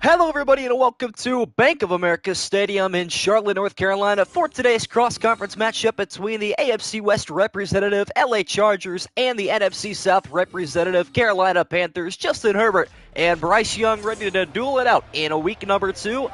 Hello, everybody, and welcome to Bank of America Stadium in Charlotte, North Carolina for today's cross-conference matchup between the AFC West representative LA Chargers and the NFC South representative Carolina Panthers. Justin Herbert and Bryce Young ready to duel it out in week number 2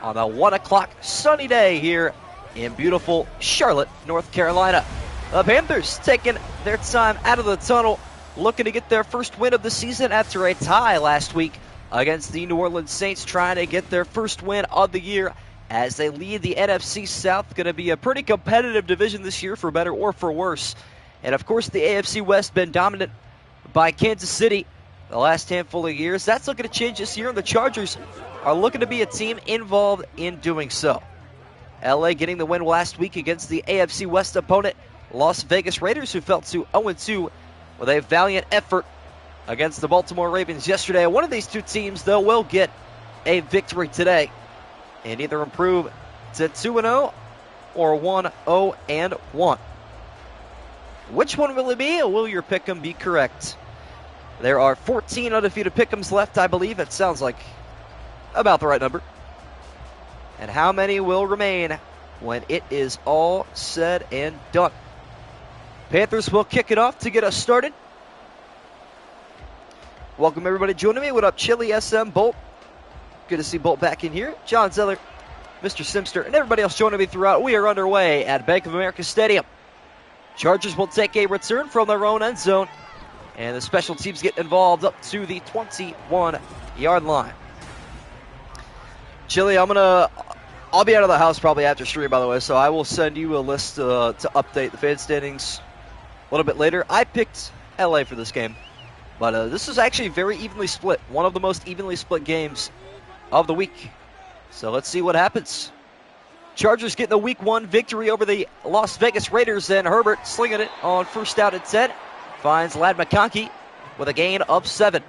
on a 1 o'clock sunny day here in beautiful Charlotte, North Carolina. The Panthers taking their time out of the tunnel, looking to get their first win of the season after a tie last week against the New Orleans Saints, trying to get their first win of the year as they lead the NFC South. Going to be a pretty competitive division this year, for better or for worse. And of course, the AFC West been dominant by Kansas City the last handful of years. That's looking to change this year, and the Chargers are looking to be a team involved in doing so. LA getting the win last week against the AFC West opponent, Las Vegas Raiders, who fell to 0-2 with a valiant effort against the Baltimore Ravens yesterday. One of these two teams, though, will get a victory today and either improve to 2-0 or 1-0-1. Which one will it be, or will your pick'em be correct? There are 14 undefeated pick'ems left, I believe. It sounds like about the right number. And how many will remain when it is all said and done? Panthers will kick it off to get us started. Welcome, everybody joining me. What up, Chili, SM, Bolt? Good to see Bolt back in here. John Zeller, Mr. Simster, and everybody else joining me throughout. We are underway at Bank of America Stadium. Chargers will take a return from their own end zone, and the special teams get involved up to the 21-yard line. Chili, I'll be out of the house probably after stream, by the way, so I will send you a list to update the fan standings a little bit later. I picked LA for this game. But this is actually very evenly split. One of the most evenly split games of the week. So let's see what happens. Chargers getting a Week 1 victory over the Las Vegas Raiders, and Herbert slinging it on first down at 10. Finds Ladd McConkey with a gain of 7.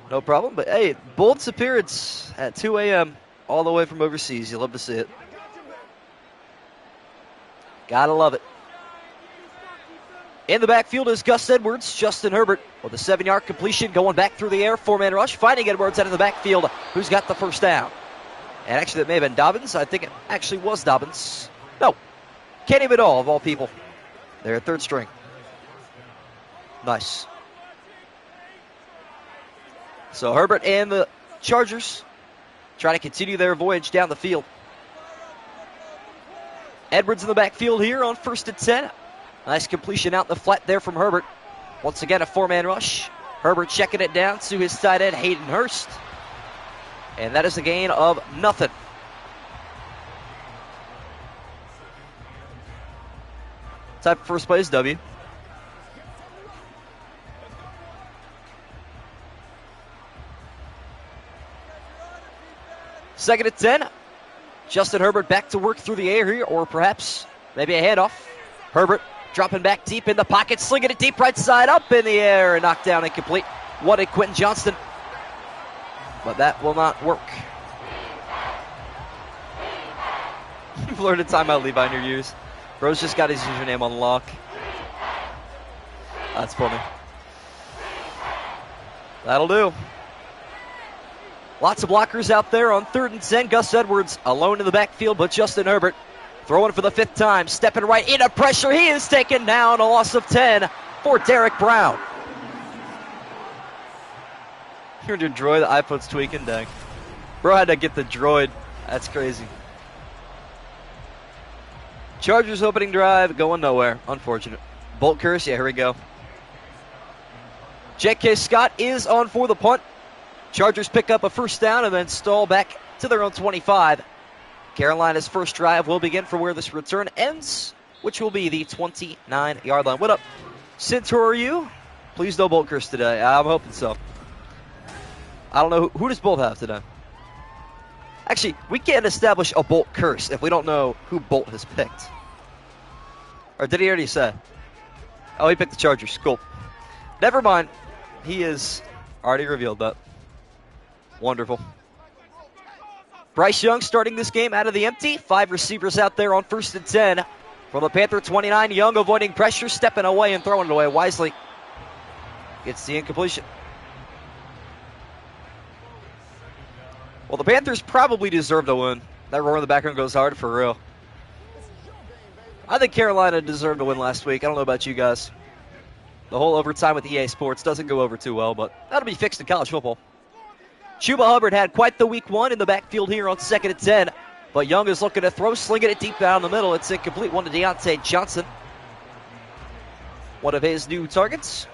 No problem, but hey, Bolt's appearance at 2 a.m. all the way from overseas. You love to see it. Gotta love it. In the backfield is Gus Edwards. Justin Herbert with a 7-yard completion, going back through the air, 4-man rush, finding Edwards out of the backfield, who's got the first down. And actually, that may have been Dobbins. I think it actually was Dobbins. No, Kenny Vidal, of all people. They're third string. Nice. So Herbert and the Chargers trying to continue their voyage down the field. Edwards in the backfield here on first and 10. Nice completion out in the flat there from Herbert. Once again, a 4-man rush. Herbert checking it down to his tight end, Hayden Hurst. And that is a gain of nothing. Time for first play is W. Second and 10. Justin Herbert back to work through the air here, or perhaps maybe a handoff. Herbert dropping back deep in the pocket, slinging it deep right side, up in the air, and knocked down incomplete. What a Quentin Johnston. But that will not work. You've learned a timeout, Levi, in your years. Bro's just got his username on lock. That's funny. That'll do. Lots of blockers out there on 3rd and 10. Gus Edwards alone in the backfield, but Justin Herbert throwing for the 5th time, stepping right into pressure. He is taken down, a loss of 10 for Derek Brown. You're your droid, the iPhone's tweaking, dang. Bro had to get the droid. That's crazy. Chargers opening drive, going nowhere. Unfortunate. Bolt curse, yeah, here we go. J.K. Scott is on for the punt. Chargers pick up a first down and then stall back to their own 25. Carolina's first drive will begin from where this return ends, which will be the 29-yard line. What up, Centaur, are you? Please no Bolt curse today. I'm hoping so. I don't know. Who does Bolt have today? Actually, we can't establish a Bolt curse if we don't know who Bolt has picked. Or did he already say? Oh, he picked the Chargers. Cool. Never mind. He has already revealed that. Wonderful. Bryce Young starting this game out of the empty. 5 receivers out there on 1st and 10. From the Panther 29, Young avoiding pressure, stepping away and throwing it away wisely. gets the incompletion. Well, the Panthers probably deserve to win. That roar in the background goes hard for real. I think Carolina deserved to win last week. I don't know about you guys. The whole overtime with EA Sports doesn't go over too well, but that'll be fixed in college football. Chuba Hubbard had quite the week one in the backfield here on 2nd and 10, but Young is looking to throw, slinging it deep down the middle. It's incomplete. One to Deontay Johnson. One of his new targets.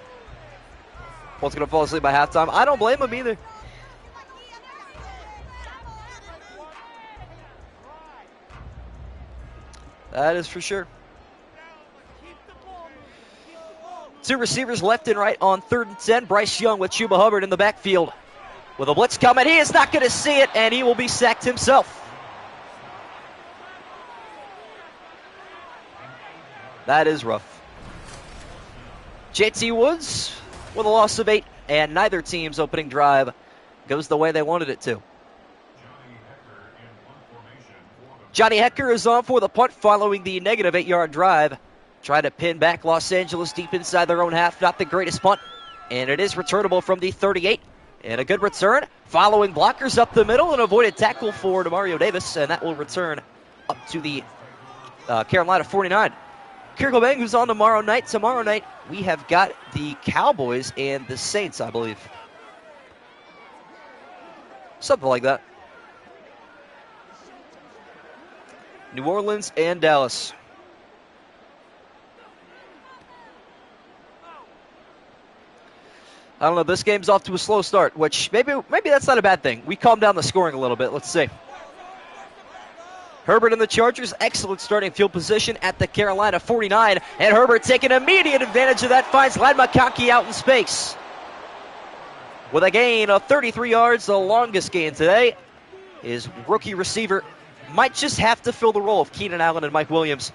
One's going to fall asleep by halftime. I don't blame him either. That is for sure. Two receivers left and right on 3rd and 10. Bryce Young with Chuba Hubbard in the backfield. With a blitz coming, he is not going to see it, and he will be sacked himself. That is rough. JT Woods with a loss of 8, and neither team's opening drive goes the way they wanted it to. Johnny Hecker is on for the punt following the negative 8-yard drive. Trying to pin back Los Angeles deep inside their own half. Not the greatest punt. And it is returnable from the 38. And a good return. Following blockers up the middle. An avoided tackle for Demario Davis. And that will return up to the Carolina 49. Kirkle who's on tomorrow night. Tomorrow night we have got the Cowboys and the Saints, I believe. Something like that. New Orleans and Dallas. I don't know, this game's off to a slow start, which maybe that's not a bad thing. We calm down the scoring a little bit. Let's see. Herbert and the Chargers, excellent starting field position at the Carolina 49. And Herbert taking immediate advantage of that, finds Ladd McConkey out in space. With a gain of 33 yards, the longest gain today. His rookie receiver might just have to fill the role of Keenan Allen and Mike Williams.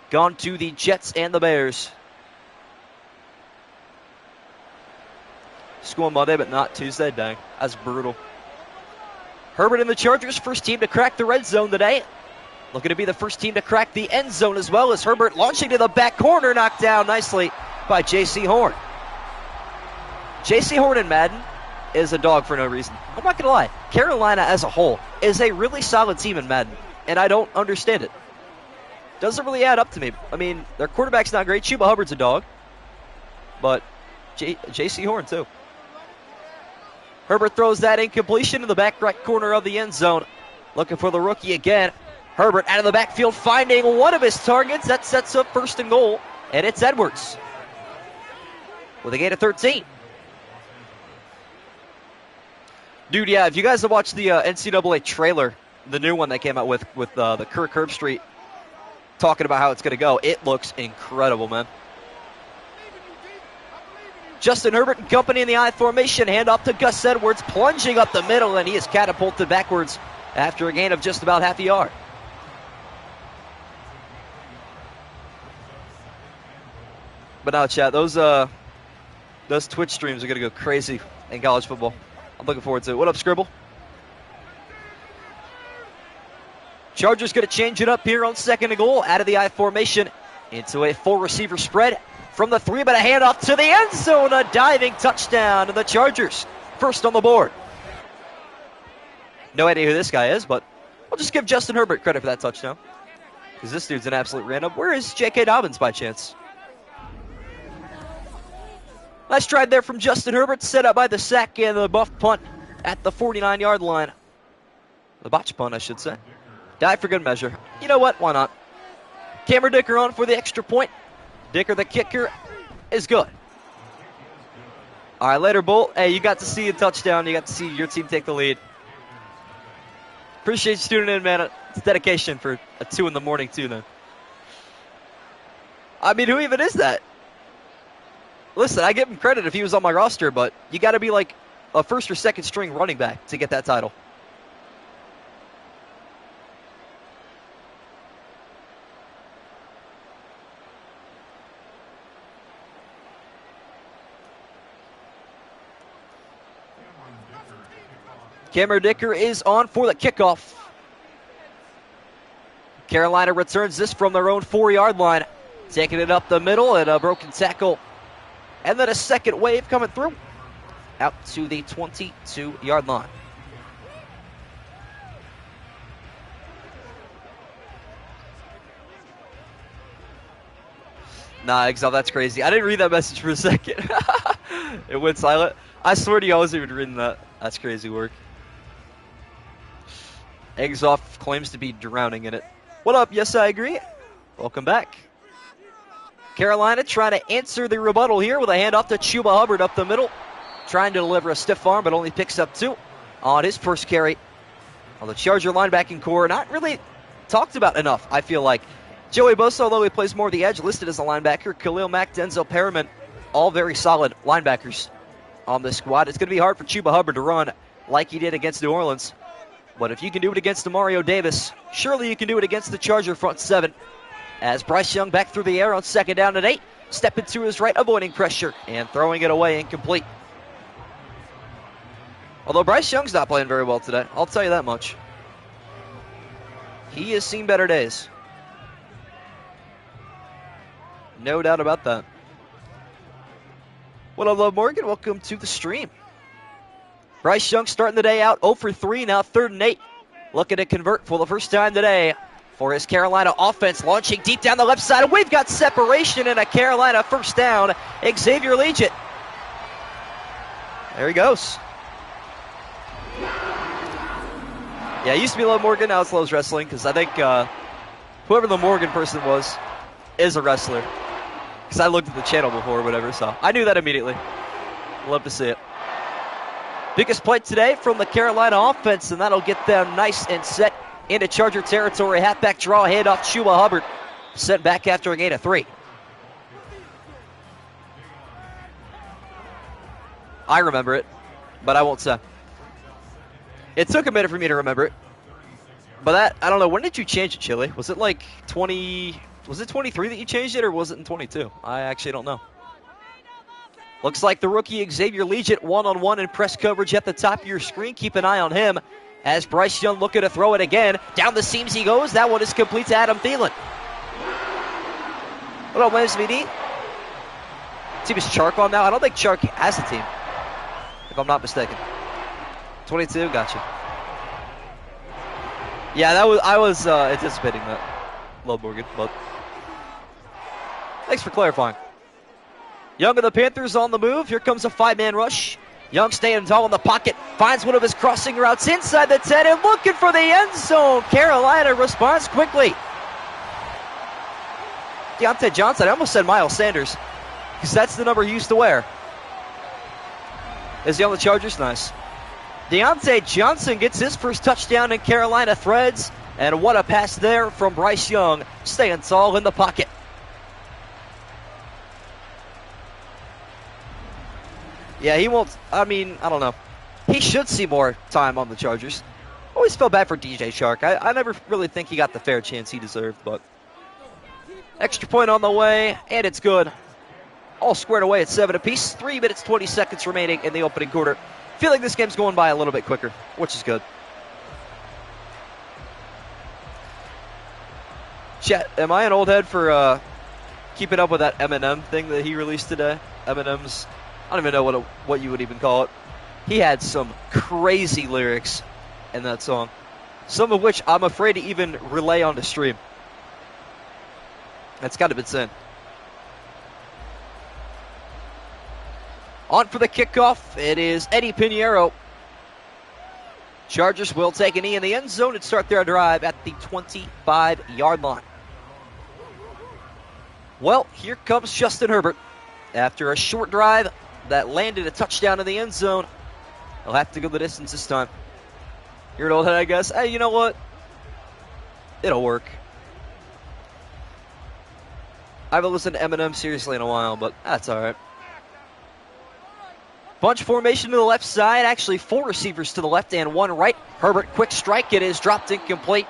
Gone to the Jets and the Bears. School Monday, but not Tuesday. Dang, that's brutal. Herbert and the Chargers, first team to crack the red zone today. Looking to be the first team to crack the end zone as well, as Herbert launching to the back corner, knocked down nicely by J.C. Horn. J.C. Horn in Madden is a dog for no reason. I'm not going to lie. Carolina as a whole is a really solid team in Madden, and I don't understand it. Doesn't really add up to me. I mean, their quarterback's not great. Chuba Hubbard's a dog, but J.C. Horn too. Herbert throws that incompletion in the back right corner of the end zone. Looking for the rookie again. Herbert out of the backfield finding one of his targets. That sets up 1st and goal. And it's Edwards with a gain of 13. Dude, yeah, if you guys have watched the NCAA trailer, the new one that came out with the Kirk Herbstreit talking about how it's going to go, it looks incredible, man. Justin Herbert and company in the I formation. Hand off to Gus Edwards, plunging up the middle, and he is catapulted backwards after a gain of just about half a yard. But now, chat, those Twitch streams are going to go crazy in college football. I'm looking forward to it. What up, Scribble? Chargers going to change it up here on 2nd and goal. Out of the I formation into a full receiver spread. From the 3, but a handoff to the end zone. A diving touchdown to the Chargers. First on the board. No idea who this guy is, but I'll just give Justin Herbert credit for that touchdown. Because this dude's an absolute random. Where is J.K. Dobbins by chance? Nice drive there from Justin Herbert. Set up by the sack and the buff punt at the 49-yard line. The botch punt, I should say. Dive for good measure. You know what? Why not? Cameron Dicker on for the extra point. Dicker, the kicker, is good. All right, later, Bolt. Hey, you got to see a touchdown. You got to see your team take the lead. Appreciate you tuning in, man. It's dedication for a 2 in the morning, too, then. I mean, who even is that? Listen, I give him credit if he was on my roster, but you got to be like a 1st or 2nd string running back to get that title. Cameron Dicker is on for the kickoff. Carolina returns this from their own 4-yard line. Taking it up the middle, and a broken tackle And then a second wave coming through out to the 22-yard line. Nah, Exile, that's crazy. I didn't read that message for a second. It went silent. I swear to you, I wasn't even reading that. That's crazy work. Exile claims to be drowning in it. What up? Yes, I agree. Welcome back. Carolina trying to answer the rebuttal here with a handoff to Chuba Hubbard up the middle. Trying to deliver a stiff arm, but only picks up 2 on his first carry. Well, the Charger linebacking core not really talked about enough, I feel like. Joey Bosa, although he plays more of the edge, listed as a linebacker. Khalil Mack, Denzel Perriman, all very solid linebackers on this squad. It's going to be hard for Chuba Hubbard to run like he did against New Orleans. But if you can do it against Demario Davis, surely you can do it against the Charger front 7. As Bryce Young back through the air on 2nd down and 8. Stepping to his right, avoiding pressure, and throwing it away incomplete. Although Bryce Young's not playing very well today, I'll tell you that much. He has seen better days. No doubt about that. What up, Love Morgan? Welcome to the stream. Bryce Young starting the day out 0 for 3, now 3rd and 8. Looking to convert for the first time today for his Carolina offense. Launching deep down the left side. We've got separation and a Carolina first down. Xavier Legit. There he goes. Yeah, it used to be Love Morgan, now it's Lowe's Wrestling, because I think whoever the Morgan person was is a wrestler. Because I looked at the channel before or whatever, so I knew that immediately. Love to see it. Biggest play today from the Carolina offense, and that'll get them nice and set into Charger territory. Halfback draw, handoff, Chuba Hubbard. Sent back after a gain of 3. I remember it, but I won't say. It took a minute for me to remember it. But that, I don't know, when did you change it, Chili? Was it like 20... Was it 23 that you changed it, or was it in 22? I actually don't know. Looks like the rookie Xavier Legit one-on-one in press coverage at the top of your screen. Keep an eye on him as Bryce Young looking to throw it again. Down the seams he goes. That one is complete to Adam Thielen. What up, Lance VD? Team is Chark on now? I don't think Chark has a team, if I'm not mistaken. 22, gotcha. Yeah, I was anticipating that. Love Morgan, but thanks for clarifying. Young of the Panthers on the move. Here comes a 5-man rush. Young staying tall in the pocket. Finds one of his crossing routes inside the 10 and looking for the end zone. Carolina responds quickly. Deontay Johnson. I almost said Miles Sanders, because that's the number he used to wear. Is he on the Chargers? Nice. Deontay Johnson gets his first touchdown in Carolina threads. And what a pass there from Bryce Young, staying tall in the pocket. Yeah, he won't, I mean, I don't know. He should see more time on the Chargers. Always felt bad for DJ Chark. I never really think he got the fair chance he deserved, but extra point on the way, and it's good. All squared away at 7 apiece. 3 minutes, 20 seconds remaining in the opening quarter. Feel like this game's going by a little bit quicker, which is good. Chat, am I an old head for keeping up with that Eminem thing that he released today? Eminem's, I don't even know what you would even call it. He had some crazy lyrics in that song, some of which I'm afraid to even relay on the stream. That's got to be sin. On for the kickoff, it is Eddie Pinheiro. Chargers will take a knee in the end zone and start their drive at the 25-yard line. Well, here comes Justin Herbert. After a short drive that landed a touchdown in the end zone, he'll have to go the distance this time. You're an old head, I guess. Hey, you know what? It'll work. I haven't listened to Eminem seriously in a while, but that's all right. Bunch formation to the left side. Actually, 4 receivers to the left and 1 right. Herbert, quick strike. It is dropped incomplete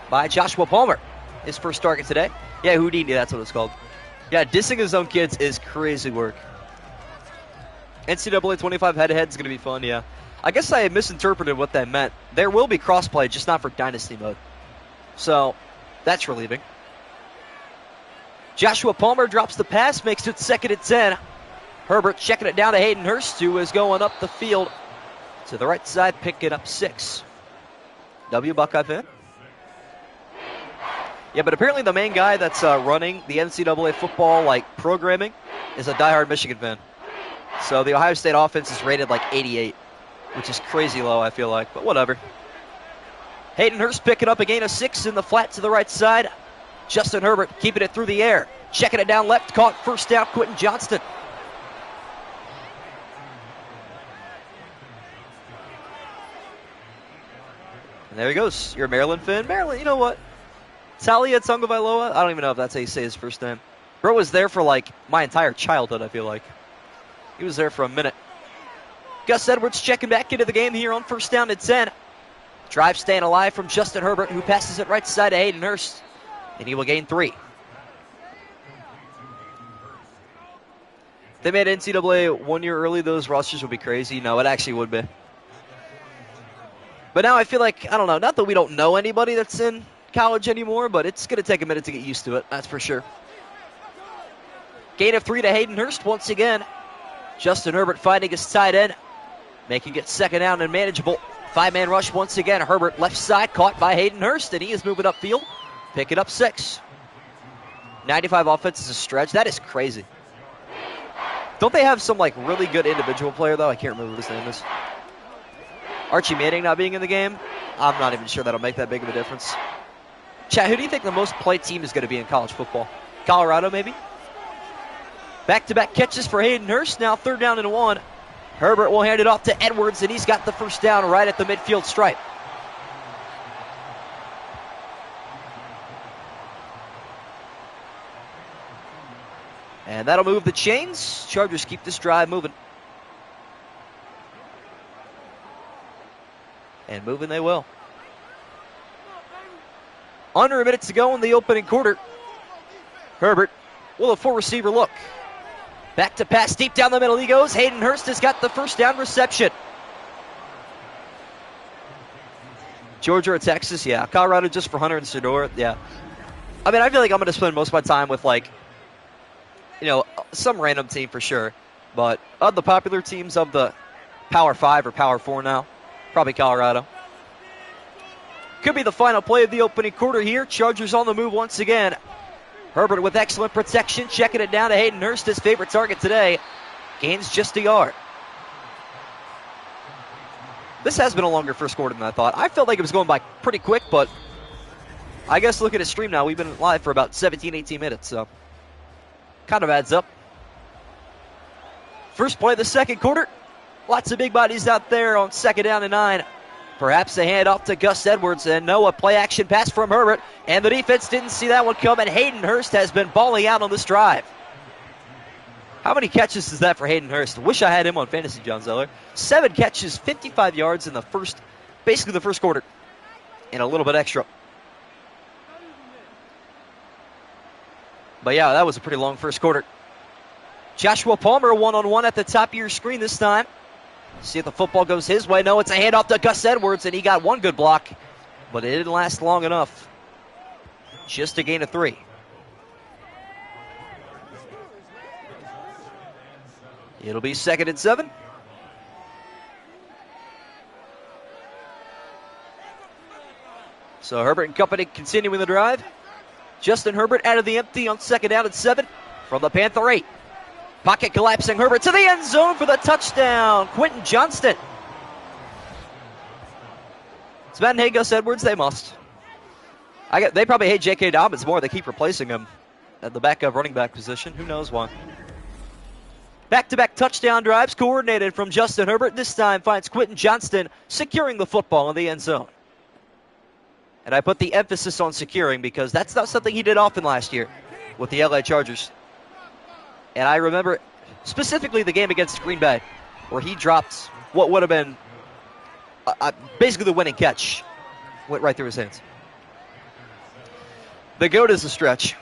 by Joshua Palmer. His first target today. Yeah, Houdini, that's what it's called. Yeah, dissing his own kids is crazy work. NCAA 25 head-to-head is going to be fun, yeah. I guess I misinterpreted what that meant. There will be crossplay, just not for Dynasty mode. So, that's relieving. Joshua Palmer drops the pass, makes it 2nd and 10. Herbert checking it down to Hayden Hurst, who is going up the field to the right side, picking up 6. W Buckeye fan. Yeah, but apparently the main guy that's running the NCAA football programming is a diehard Michigan fan. So the Ohio State offense is rated like 88, which is crazy low, I feel like, but whatever. Hayden Hurst picking up a gain of 6 in the flat to the right side. Justin Herbert keeping it through the air, checking it down left, caught first down, Quentin Johnston. And there he goes. You're a Maryland fan? Maryland, you know what? Talia Tungavailoa? I don't even know if that's how you say his first name. Bro was there for my entire childhood, I feel like. He was there for a minute. Gus Edwards checking back into the game here on first down at 10. Drive staying alive from Justin Herbert, who passes it right side to Hayden Hurst. And he will gain 3. If they made NCAA 1 year early, those rosters would be crazy. No, it actually would be. But now I feel like, I don't know, not that we don't know anybody that's in college anymore, but it's going to take a minute to get used to it, that's for sure. Gain of 3 to Hayden Hurst once again. Justin Herbert finding his tight end, making it second down and manageable. 5-man rush once again. Herbert left side, caught by Hayden Hurst, and he is moving upfield, picking up 6. 95 offense is a stretch. That is crazy. Don't they have some really good individual player, though? I can't remember what his name is. Archie Manning not being in the game, I'm not even sure that'll make that big of a difference. Chat, who do you think the most played team is going to be in college football? Colorado, maybe? Back-to-back catches for Hayden Hurst. Now 3rd down and 1. Herbert will hand it off to Edwards, and he's got the first down right at the midfield stripe. And that'll move the chains. Chargers keep this drive moving. And moving they will. Under a minute to go in the opening quarter. Herbert will a 4-receiver look. Back to pass, deep down the middle he goes. Hayden Hurst has got the first down reception. Georgia or Texas? Yeah. Colorado just for Hunter and Sedor? Yeah. I mean, I feel like I'm going to spend most of my time with, some random team for sure. But of the popular teams of the Power 5 or Power 4 now, probably Colorado. Could be the final play of the opening quarter here. Chargers on the move once again. Herbert with excellent protection, checking it down to Hayden Hurst, his favorite target today. Gains just a yard. This has been a longer first quarter than I thought. I felt like it was going by pretty quick, but I guess look at his stream now. We've been live for about 17, 18 minutes, so kind of adds up. First play of the second quarter. Lots of big bodies out there on 2nd down and 9. Perhaps a handoff to Gus Edwards, and no, a play-action pass from Herbert, and the defense didn't see that one coming. Hayden Hurst has been balling out on this drive. How many catches is that for Hayden Hurst? Wish I had him on fantasy, John Zeller. 7 catches, 55 yards in the first quarter, and a little bit extra. But yeah, that was a pretty long first quarter. Joshua Palmer one-on-one at the top of your screen this time. See if the football goes his way. No, it's a handoff to Gus Edwards, and he got one good block, but it didn't last long enough. Just a gain of 3. It'll be 2nd and 7. So Herbert and company continuing the drive. Justin Herbert out of the empty on 2nd down and 7 from the Panther 8. Pocket collapsing, Herbert to the end zone for the touchdown. Quentin Johnston. Does Madden hate Gus Edwards? They must. They probably hate J.K. Dobbins more. They keep replacing him at the backup running back position. Who knows why? Back-to-back touchdown drives coordinated from Justin Herbert. This time finds Quentin Johnston securing the football in the end zone. And I put the emphasis on securing because that's not something he did often last year with the LA Chargers. And I remember specifically the game against Green Bay where he dropped what would have been basically the winning catch. Went right through his hands. The GOAT is a stretch.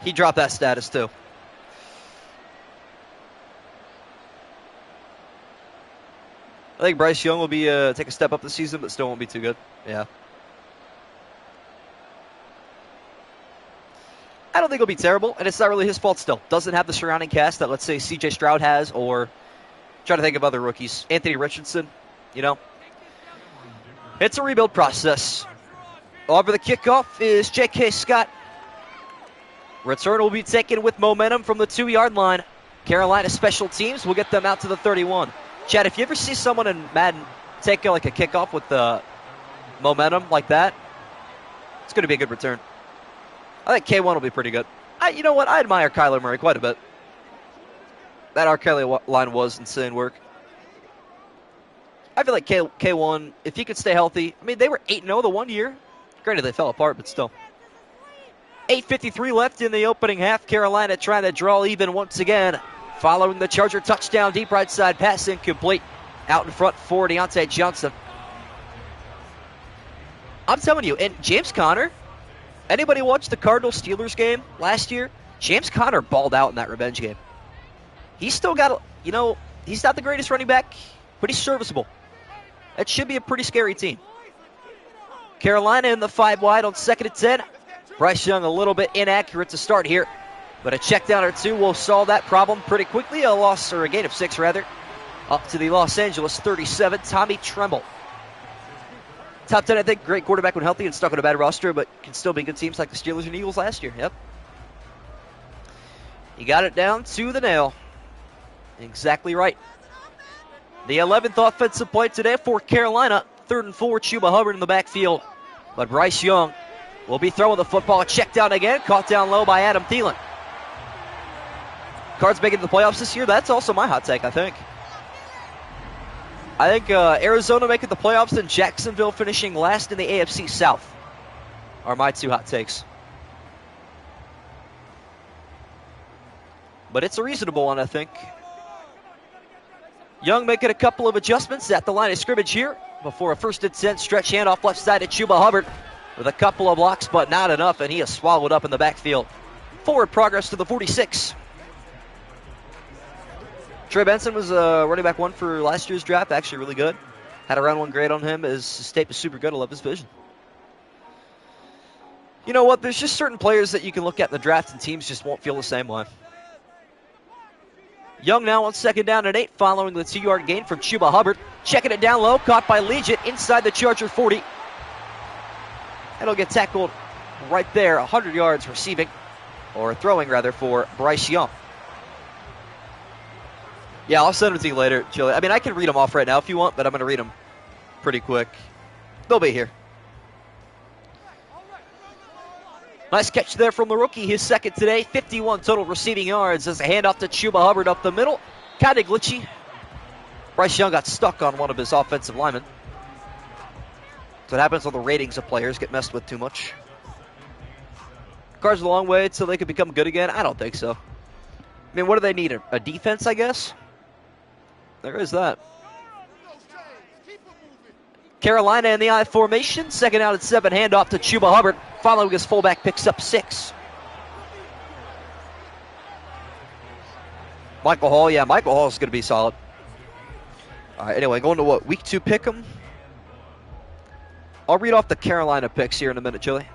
He dropped that status too. I think Bryce Young will be take a step up this season, but still won't be too good. Yeah. I don't think he'll be terrible, and it's not really his fault still. Doesn't have the surrounding cast that, let's say, C.J. Stroud has, or trying to think of other rookies. Anthony Richardson, you know. It's a rebuild process. Over the kickoff is J.K. Scott. Return will be taken with momentum from the 2-yard line. Carolina special teams will get them out to the 31. Chad, if you ever see someone in Madden take like a kickoff with the momentum like that, it's going to be a good return. I think K1 will be pretty good. You know what? I admire Kyler Murray quite a bit. That R. Kelly line was insane work. I feel like K1, if he could stay healthy, I mean, they were 8-0 the one year. Granted, they fell apart, but still. 8:53 left in the opening half. Carolina trying to draw even once again. Following the Charger touchdown, deep right side pass incomplete. Out in front for Deontay Johnson. I'm telling you, and James Conner, anybody watch the Cardinals-Steelers game last year? James Conner balled out in that revenge game. He's still got, he's not the greatest running back, but he's serviceable. That should be a pretty scary team. Carolina in the 5 wide on 2nd and 10. Bryce Young a little bit inaccurate to start here, but a check down or two will solve that problem pretty quickly. A gain of 6 rather. Up to the Los Angeles 37, Tommy Tremble. Top 10, I think, great quarterback when healthy and stuck on a bad roster, but can still be good teams like the Steelers and Eagles last year. Yep. He got it down to the nail. Exactly right. The 11th offensive play today for Carolina. 3rd and 4, Chuba Hubbard in the backfield. But Bryce Young will be throwing the football. Check down again. Caught down low by Adam Thielen. Cards making the playoffs this year. That's also my hot take, I think. I think Arizona making the playoffs and Jacksonville finishing last in the AFC South are my 2 hot takes. But it's a reasonable one, I think. Young making a couple of adjustments at the line of scrimmage here before a 1st and 10 stretch handoff left side to Chuba Hubbard with a couple of blocks, but not enough, and he is swallowed up in the backfield. Forward progress to the 46. Trey Benson was running back 1 for last year's draft, actually really good. Had a round 1 grade on him. His tape is super good. I love his vision. You know what? There's just certain players that you can look at in the draft and teams just won't feel the same way. Young now on 2nd down and 8 following the 2-yard gain from Chuba Hubbard. Checking it down low, caught by Legit inside the Charger 40. And he'll get tackled right there, 100 yards receiving, or throwing rather, for Bryce Young. Yeah, I'll send them to you later, Chili. I mean, I can read them off right now if you want, but I'm going to read them pretty quick. They'll be here. Nice catch there from the rookie, his 2nd today. 51 total receiving yards as a handoff to Chuba Hubbard up the middle. Kind of glitchy. Bryce Young got stuck on one of his offensive linemen. That's what happens when the ratings of players get messed with too much. Cards a long way until they can become good again? I don't think so. I mean, what do they need? A defense, I guess? There is that. Carolina in the I formation. 2nd out and 7. Handoff to Chuba Hubbard. Following his fullback picks up 6. Michael Hall. Yeah, Michael Hall is going to be solid. All right, anyway, going to what? Week 2 pick 'em. I'll read off the Carolina picks here in a minute, Chili.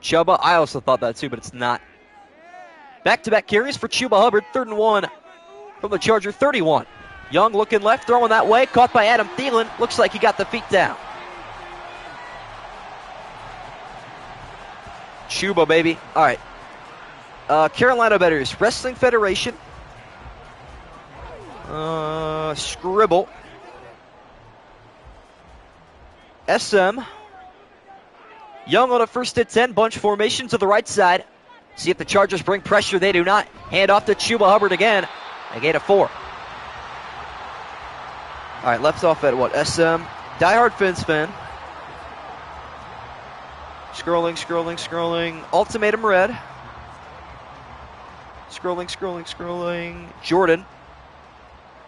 Chuba. I also thought that too, but it's not. Back-to-back carries for Chuba Hubbard. 3rd and 1 from the Charger 31. Young looking left, throwing that way. Caught by Adam Thielen. Looks like he got the feet down. Chuba, baby. All right. Carolina Betters. Wrestling Federation. Scribble. SM. Young on a 1st and 10. Bunch formation to the right side. See if the Chargers bring pressure. They do not. Hand off to Chuba Hubbard again. A gain of 4. All right, left off at what? SM. Diehard Fins fan. Scrolling. Ultimatum red. Scrolling. Jordan.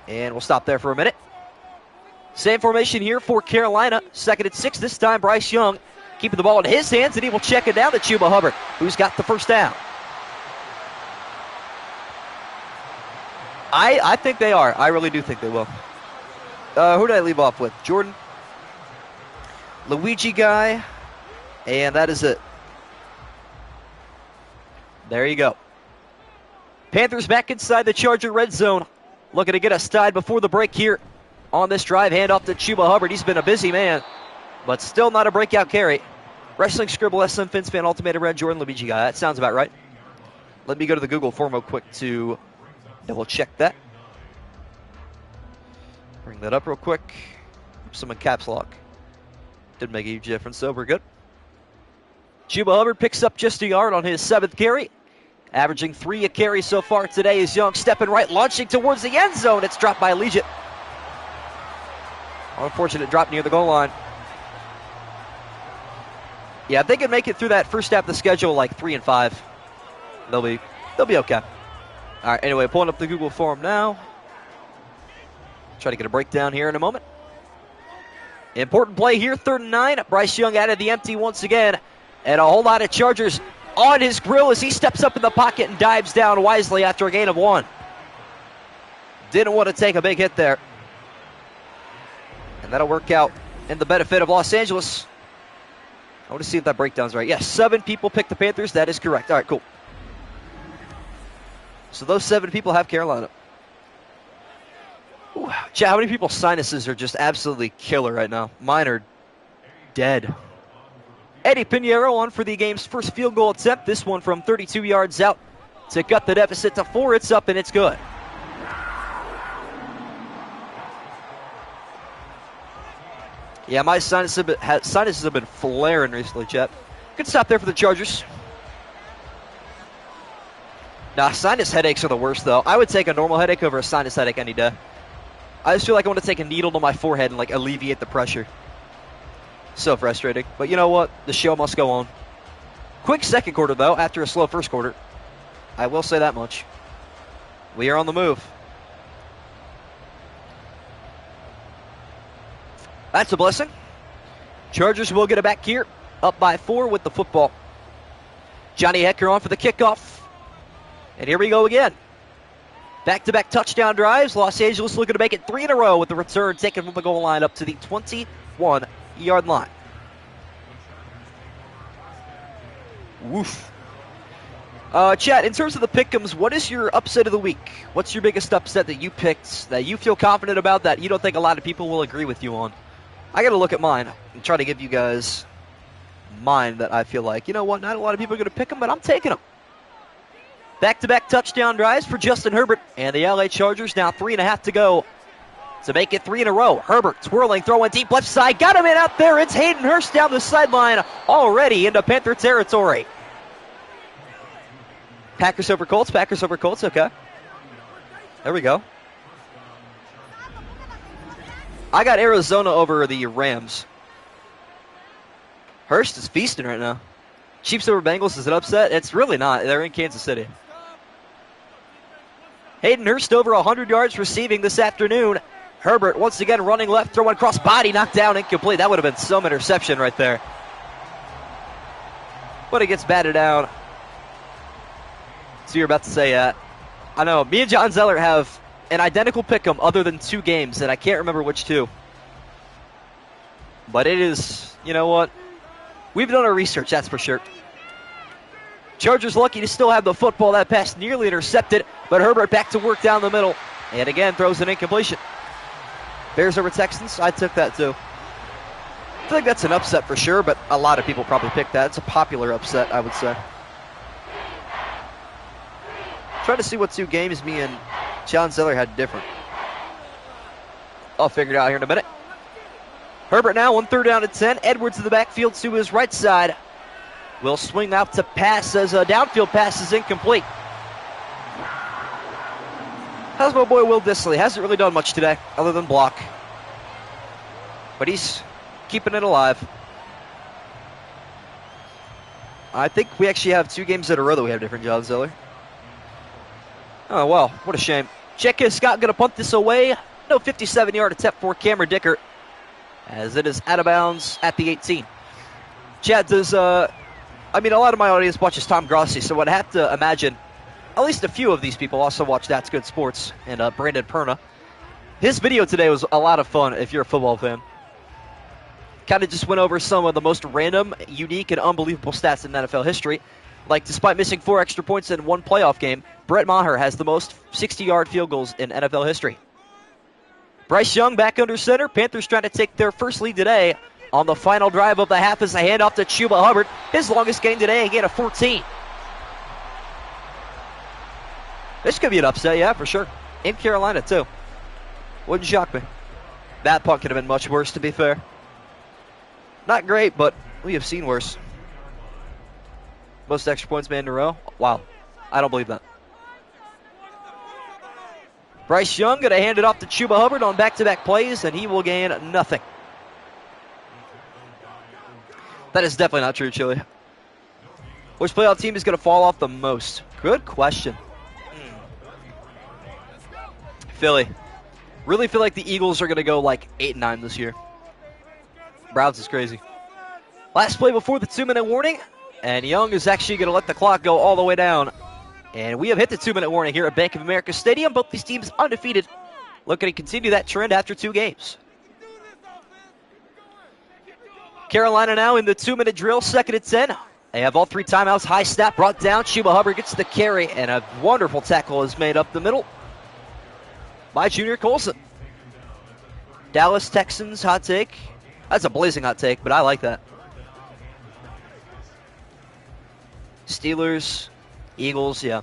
And we'll stop there for a minute. Same formation here for Carolina. 2nd and 6. This time Bryce Young keeping the ball in his hands, and he will check it down to Chuba Hubbard, who's got the 1st down. I think they are. I really do think they will. Who did I leave off with? Jordan. Luigi guy. And that is it. There you go. Panthers back inside the Charger red zone. Looking to get us tied before the break here on this drive. Hand off to Chuba Hubbard. He's been a busy man, but still not a breakout carry. Wrestling Scribble, SM Fins Fan, Ultimate Red, Jordan Luigi guy. That sounds about right. Let me go to the Google form real quick to double check that. Bring that up real quick. Some in caps lock. Didn't make a huge difference, so we're good. Chuba Hubbard picks up just a yard on his 7th carry. Averaging 3 a carry so far today is Young, stepping right, launching towards the end zone. It's dropped by Legion. Unfortunate drop near the goal line. Yeah, if they can make it through that first half of the schedule like 3-5, they'll be okay. All right, anyway, pulling up the Google form now. Try to get a breakdown here in a moment. Important play here, 3rd and 9. Bryce Young out of the empty once again. And a whole lot of Chargers on his grill as he steps up in the pocket and dives down wisely after a gain of 1. Didn't want to take a big hit there. And that'll work out in the benefit of Los Angeles. I want to see if that breakdown's right. Yes, 7 people picked the Panthers. That is correct. All right, cool. So those 7 people have Carolina. Ooh, Chad, how many people's sinuses are just absolutely killer right now? Mine are dead. Eddie Pinheiro on for the game's first field goal attempt. This one from 32 yards out to cut the deficit to 4. It's up and it's good. Yeah, my sinuses have been flaring recently, Chet. Good stop there for the Chargers. Nah, sinus headaches are the worst, though. I would take a normal headache over a sinus headache any day. I just feel like I want to take a needle to my forehead and, like, alleviate the pressure. So frustrating. But you know what? The show must go on. Quick second quarter, though, after a slow first quarter. I will say that much. We are on the move. That's a blessing. Chargers will get it back here. Up by 4 with the football. Johnny Hecker on for the kickoff. And here we go again. Back-to-back touchdown drives. Los Angeles looking to make it 3 in a row with the return taken from the goal line up to the 21-yard line. Woof. Chat, in terms of the pick'ems, what is your upset of the week? What's your biggest upset that you picked, that you feel confident about, that you don't think a lot of people will agree with you on? I got to look at mine and try to give you guys mine that I feel like, you know what, not a lot of people are going to pick them, but I'm taking them. Back-to-back touchdown drives for Justin Herbert, and the LA Chargers now 3.5 to go to make it 3 in a row. Herbert twirling, throwing deep left side, got him in out there. It's Hayden Hurst down the sideline, already into Panther territory. Packers over Colts, okay. There we go. I got Arizona over the Rams. Hurst is feasting right now. Chiefs over Bengals is an upset? It's really not. They're in Kansas City. Hayden Hurst over 100 yards receiving this afternoon. Herbert once again running left, throwing cross body, knocked down, incomplete. That would have been some interception right there. But it gets batted down. So you're about to say, I know, me and John Zeller have an identical pick'em other than 2 games, and I can't remember which 2. But it is, you know what? We've done our research, that's for sure. Chargers lucky to still have the football. That pass nearly intercepted, but Herbert back to work down the middle. And again, throws an incompletion. Bears over Texans, I took that too. I feel like that's an upset for sure, but a lot of people probably picked that. It's a popular upset, I would say. Trying to see what 2 games me and John Zeller had different. I'll figure it out here in a minute. Herbert now on 3rd down and 10. Edwards in the backfield to his right side. Will swing out to pass as a downfield pass is incomplete. How's my boy Will Dissly? Hasn't really done much today other than block. But he's keeping it alive. I think we actually have 2 games in a row that we have different, John Zeller. Oh, well, what a shame. J.K. Scott going to punt this away. No 57-yard attempt for Cameron Dicker, as it is out of bounds at the 18. Chad, does, a lot of my audience watches Tom Grossi, so I'd have to imagine at least a few of these people also watch That's Good Sports, and Brandon Perna. His video today was a lot of fun if you're a football fan. Kind of just went over some of the most random, unique, and unbelievable stats in NFL history. Like, despite missing 4 extra points in 1 playoff game, Brett Maher has the most 60-yard field goals in NFL history. Bryce Young back under center. Panthers trying to take their first lead today on the final drive of the half as they hand off to Chuba Hubbard. His longest game today, again, a 14. This could be an upset, yeah, for sure. In Carolina, too. Wouldn't shock me. That punt could have been much worse, to be fair. Not great, but we have seen worse. Most extra points made in a row? Wow. I don't believe that. Bryce Young going to hand it off to Chuba Hubbard on back-to-back plays, and he will gain nothing. That is definitely not true, Chili. Which playoff team is going to fall off the most? Good question. Philly. Really feel like the Eagles are going to go like 8-9 this year. Browns is crazy. Last play before the 2-minute warning, and Young is actually going to let the clock go all the way down. And we have hit the 2-minute warning here at Bank of America Stadium. Both these teams undefeated, looking to continue that trend after 2 games. Carolina now in the 2-minute drill, 2nd and 10. They have all 3 timeouts. High snap brought down. Chuba Hubbard gets the carry, and a wonderful tackle is made up the middle by Junior Colson. Dallas Texans hot take. That's a blazing hot take, but I like that. Steelers, Eagles, yeah.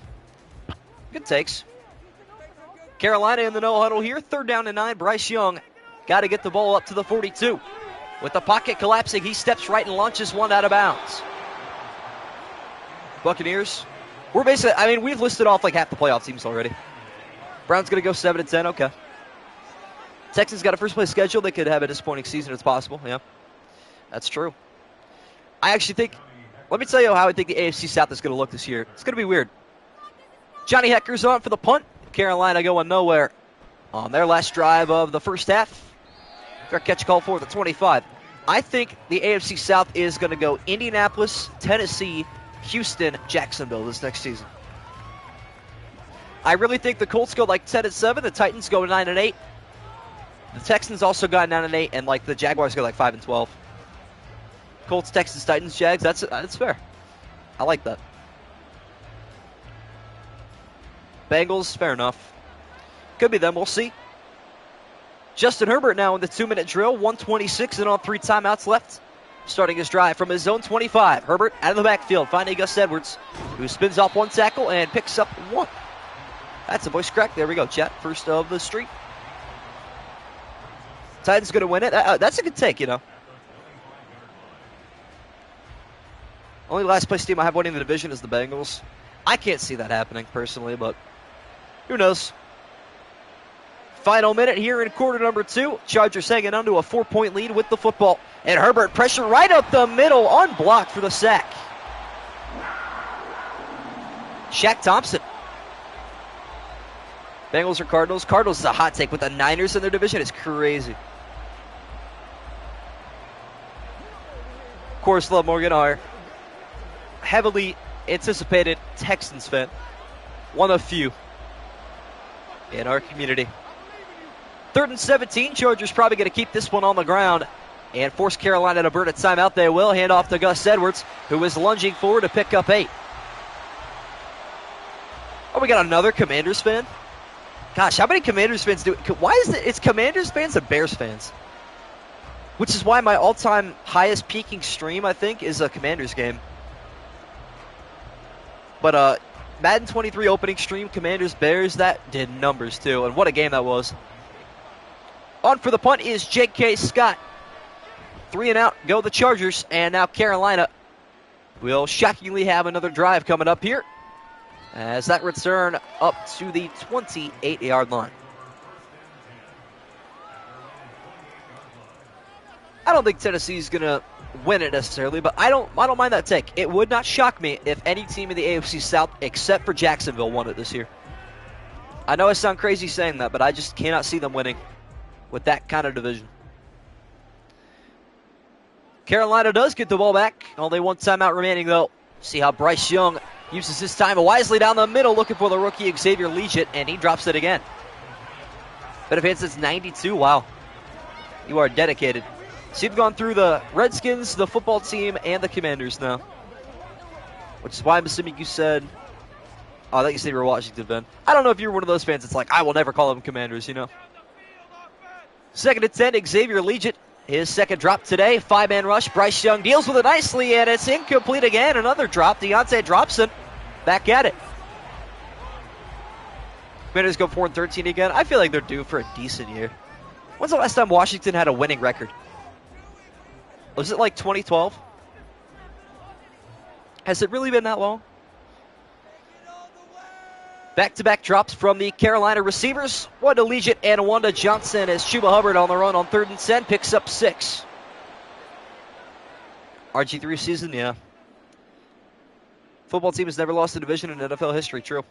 Good takes. Carolina in the no huddle here. 3rd down and 9. Bryce Young got to get the ball up to the 42. With the pocket collapsing, he steps right and launches one out of bounds. Buccaneers. We're basically, I mean, we've listed off like half the playoff teams already. Browns going to go 7-10, okay. Texans got a first place schedule. They could have a disappointing season. It's possible, yeah. That's true. I actually think, let me tell you how I think the AFC South is going to look this year. It's going to be weird. Johnny Hecker's on for the punt. Carolina going nowhere on their last drive of the first half. Fair catch call for the 25. I think the AFC South is going to go Indianapolis, Tennessee, Houston, Jacksonville this next season. I really think the Colts go like 10-7. The Titans go 9-8. The Texans also got 9-8, and like the Jaguars go like 5-12. Colts, Texans, Titans, Jags. That's fair. I like that. Bengals, fair enough. Could be them. We'll see. Justin Herbert now in the 2-minute drill. 1:26 and on 3 timeouts left. Starting his drive from his zone 25. Herbert out of the backfield, finding Gus Edwards, who spins off 1 tackle and picks up 1. That's a voice crack. There we go, chat. First of the street. Titans going to win it. That's a good take, you know. Only last place team I have winning the division is the Bengals. I can't see that happening personally, but who knows. Final minute here in quarter number 2. Chargers hanging on to a 4-point lead with the football. And Herbert pressure right up the middle, unblocked for the sack. Shaq Thompson. Bengals or Cardinals? Cardinals is a hot take with the Niners in their division. It's crazy. Of course, Love Morgan, our heavily anticipated Texans fan. One of few in our community. 3rd and 17. Chargers probably going to keep this one on the ground and force Carolina to burn a timeout. They will. Hand off to Gus Edwards, who is lunging forward to pick up 8. Oh, we got another Commanders fan? Gosh, how many Commanders fans do it? Why is it? It's Commanders fans and Bears fans. Which is why my all-time highest peaking stream, I think, is a Commanders game. But Madden 23 opening stream, Commanders, Bears, that did numbers too. And what a game that was. On for the punt is J.K. Scott. 3 and out, go the Chargers. And now Carolina will shockingly have another drive coming up here, as that return up to the 28-yard line. I don't think Tennessee's going to win it necessarily, but I don't mind that take. It would not shock me if any team in the AFC South except for Jacksonville won it this year. I know I sound crazy saying that, but I just cannot see them winning with that kind of division. Carolina does get the ball back. Only 1 timeout remaining, though. See how Bryce Young uses his time wisely down the middle, looking for the rookie Xavier Legette, and he drops it again. Benefit says 92. Wow. You are dedicated. So you've gone through the Redskins, the football team, and the Commanders now. which is why I'm assuming you said, oh, I thought you said you were Washington, Ben. I don't know if you're one of those fans that's like, I will never call them Commanders, you know. 2nd and 10, Xavier Legit. His second drop today, 5-man rush. Bryce Young deals with it nicely, and it's incomplete again. Another drop. Deontay Dropson back at it. Commanders go 4-13 again. I feel like they're due for a decent year. When's the last time Washington had a winning record? Was it like 2012? Has it really been that long? Back-to-back drops from the Carolina receivers. One to Legit and one to Johnson as Chuba Hubbard on the run on 3rd and 10 picks up 6. RG3 season, yeah. Football team has never lost a division in NFL history, true.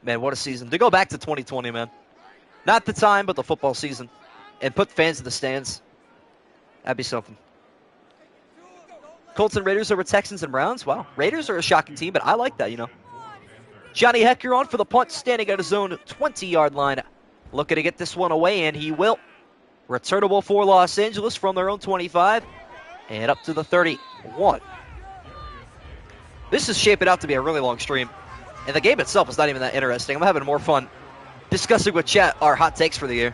Man, what a season. To go back to 2020, man. Not the time, but the football season. And put fans in the stands. That'd be something. Colts and Raiders over Texans and Browns. Wow, Raiders are a shocking team, but I like that, you know. Johnny Hecker on for the punt, standing at his own 20-yard line. Looking to get this one away, and he will. Returnable for Los Angeles from their own 25 and up to the 31. This is shaping out to be a really long stream. And the game itself is not even that interesting. I'm having more fun discussing with chat our hot takes for the year.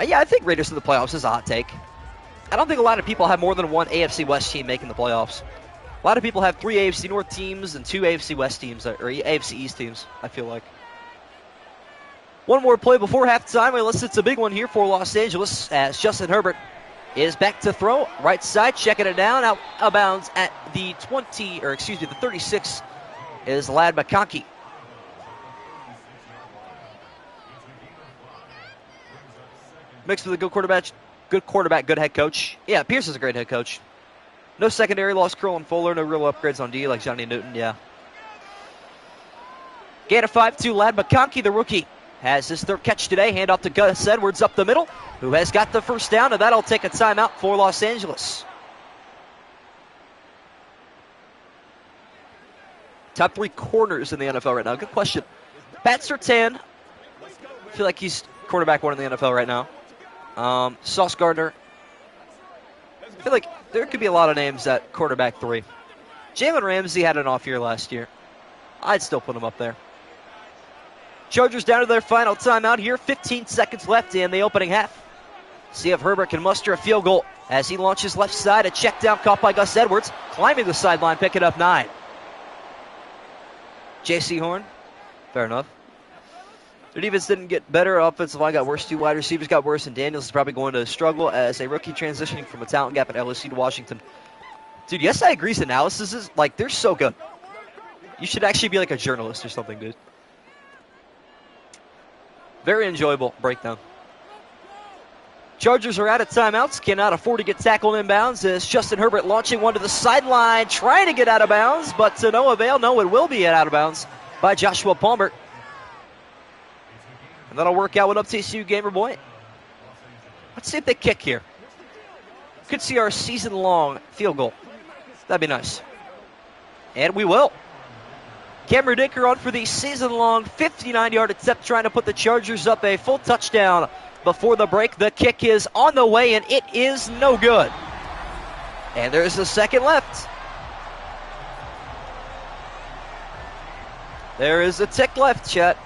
Yeah, I think Raiders in the playoffs is a hot take. I don't think a lot of people have more than one AFC West team making the playoffs. A lot of people have 3 AFC North teams and 2 AFC West teams, or AFC East teams, I feel like. One more play before halftime, unless it's a big one here for Los Angeles, as Justin Herbert is back to throw. Right side, checking it down, out of bounds at the the 36 is Ladd McConkey. Mixed with a good quarterback, good head coach. Yeah, Pierce is a great head coach. No secondary, lost Curl and Fuller. No real upgrades on D like Johnny Newton, yeah. Gain of 5-2, Ladd McConkey, the rookie, has his 3rd catch today. Hand off to Gus Edwards up the middle, who has got the first down, and that'll take a timeout for Los Angeles. Top 3 corners in the NFL right now. Good question. Pat Surtain, I feel like he's quarterback 1 in the NFL right now. Sauce Gardner. I feel like there could be a lot of names at quarterback 3. Jalen Ramsey had an off year last year. I'd still put him up there. Chargers down to their final timeout here. 15 seconds left in the opening half. See if Herbert can muster a field goal as he launches left side. A check down caught by Gus Edwards. Climbing the sideline, picking up 9. J.C. Horn. Fair enough. Their defense didn't get better. Offensive line got worse. 2 wide receivers got worse, and Daniels is probably going to struggle as a rookie transitioning from a talent gap at LSU to Washington. Dude, yes, I agree. His analysis is, like, they're so good. You should actually be like a journalist or something, dude. Very enjoyable breakdown. Chargers are out of timeouts. Cannot afford to get tackled inbounds as Justin Herbert launching one to the sideline, trying to get out of bounds, but to no avail. No, it will be out of bounds by Joshua Palmer. And that'll work out with up TCU gamer boy. Let's see if they kick here. Could see our season-long field goal. That'd be nice. And we will. Cameron Dicker on for the season-long 59-yard attempt, trying to put the Chargers up a full touchdown before the break. The kick is on the way, and it is no good. And there's a second left. There is a tick left, chat.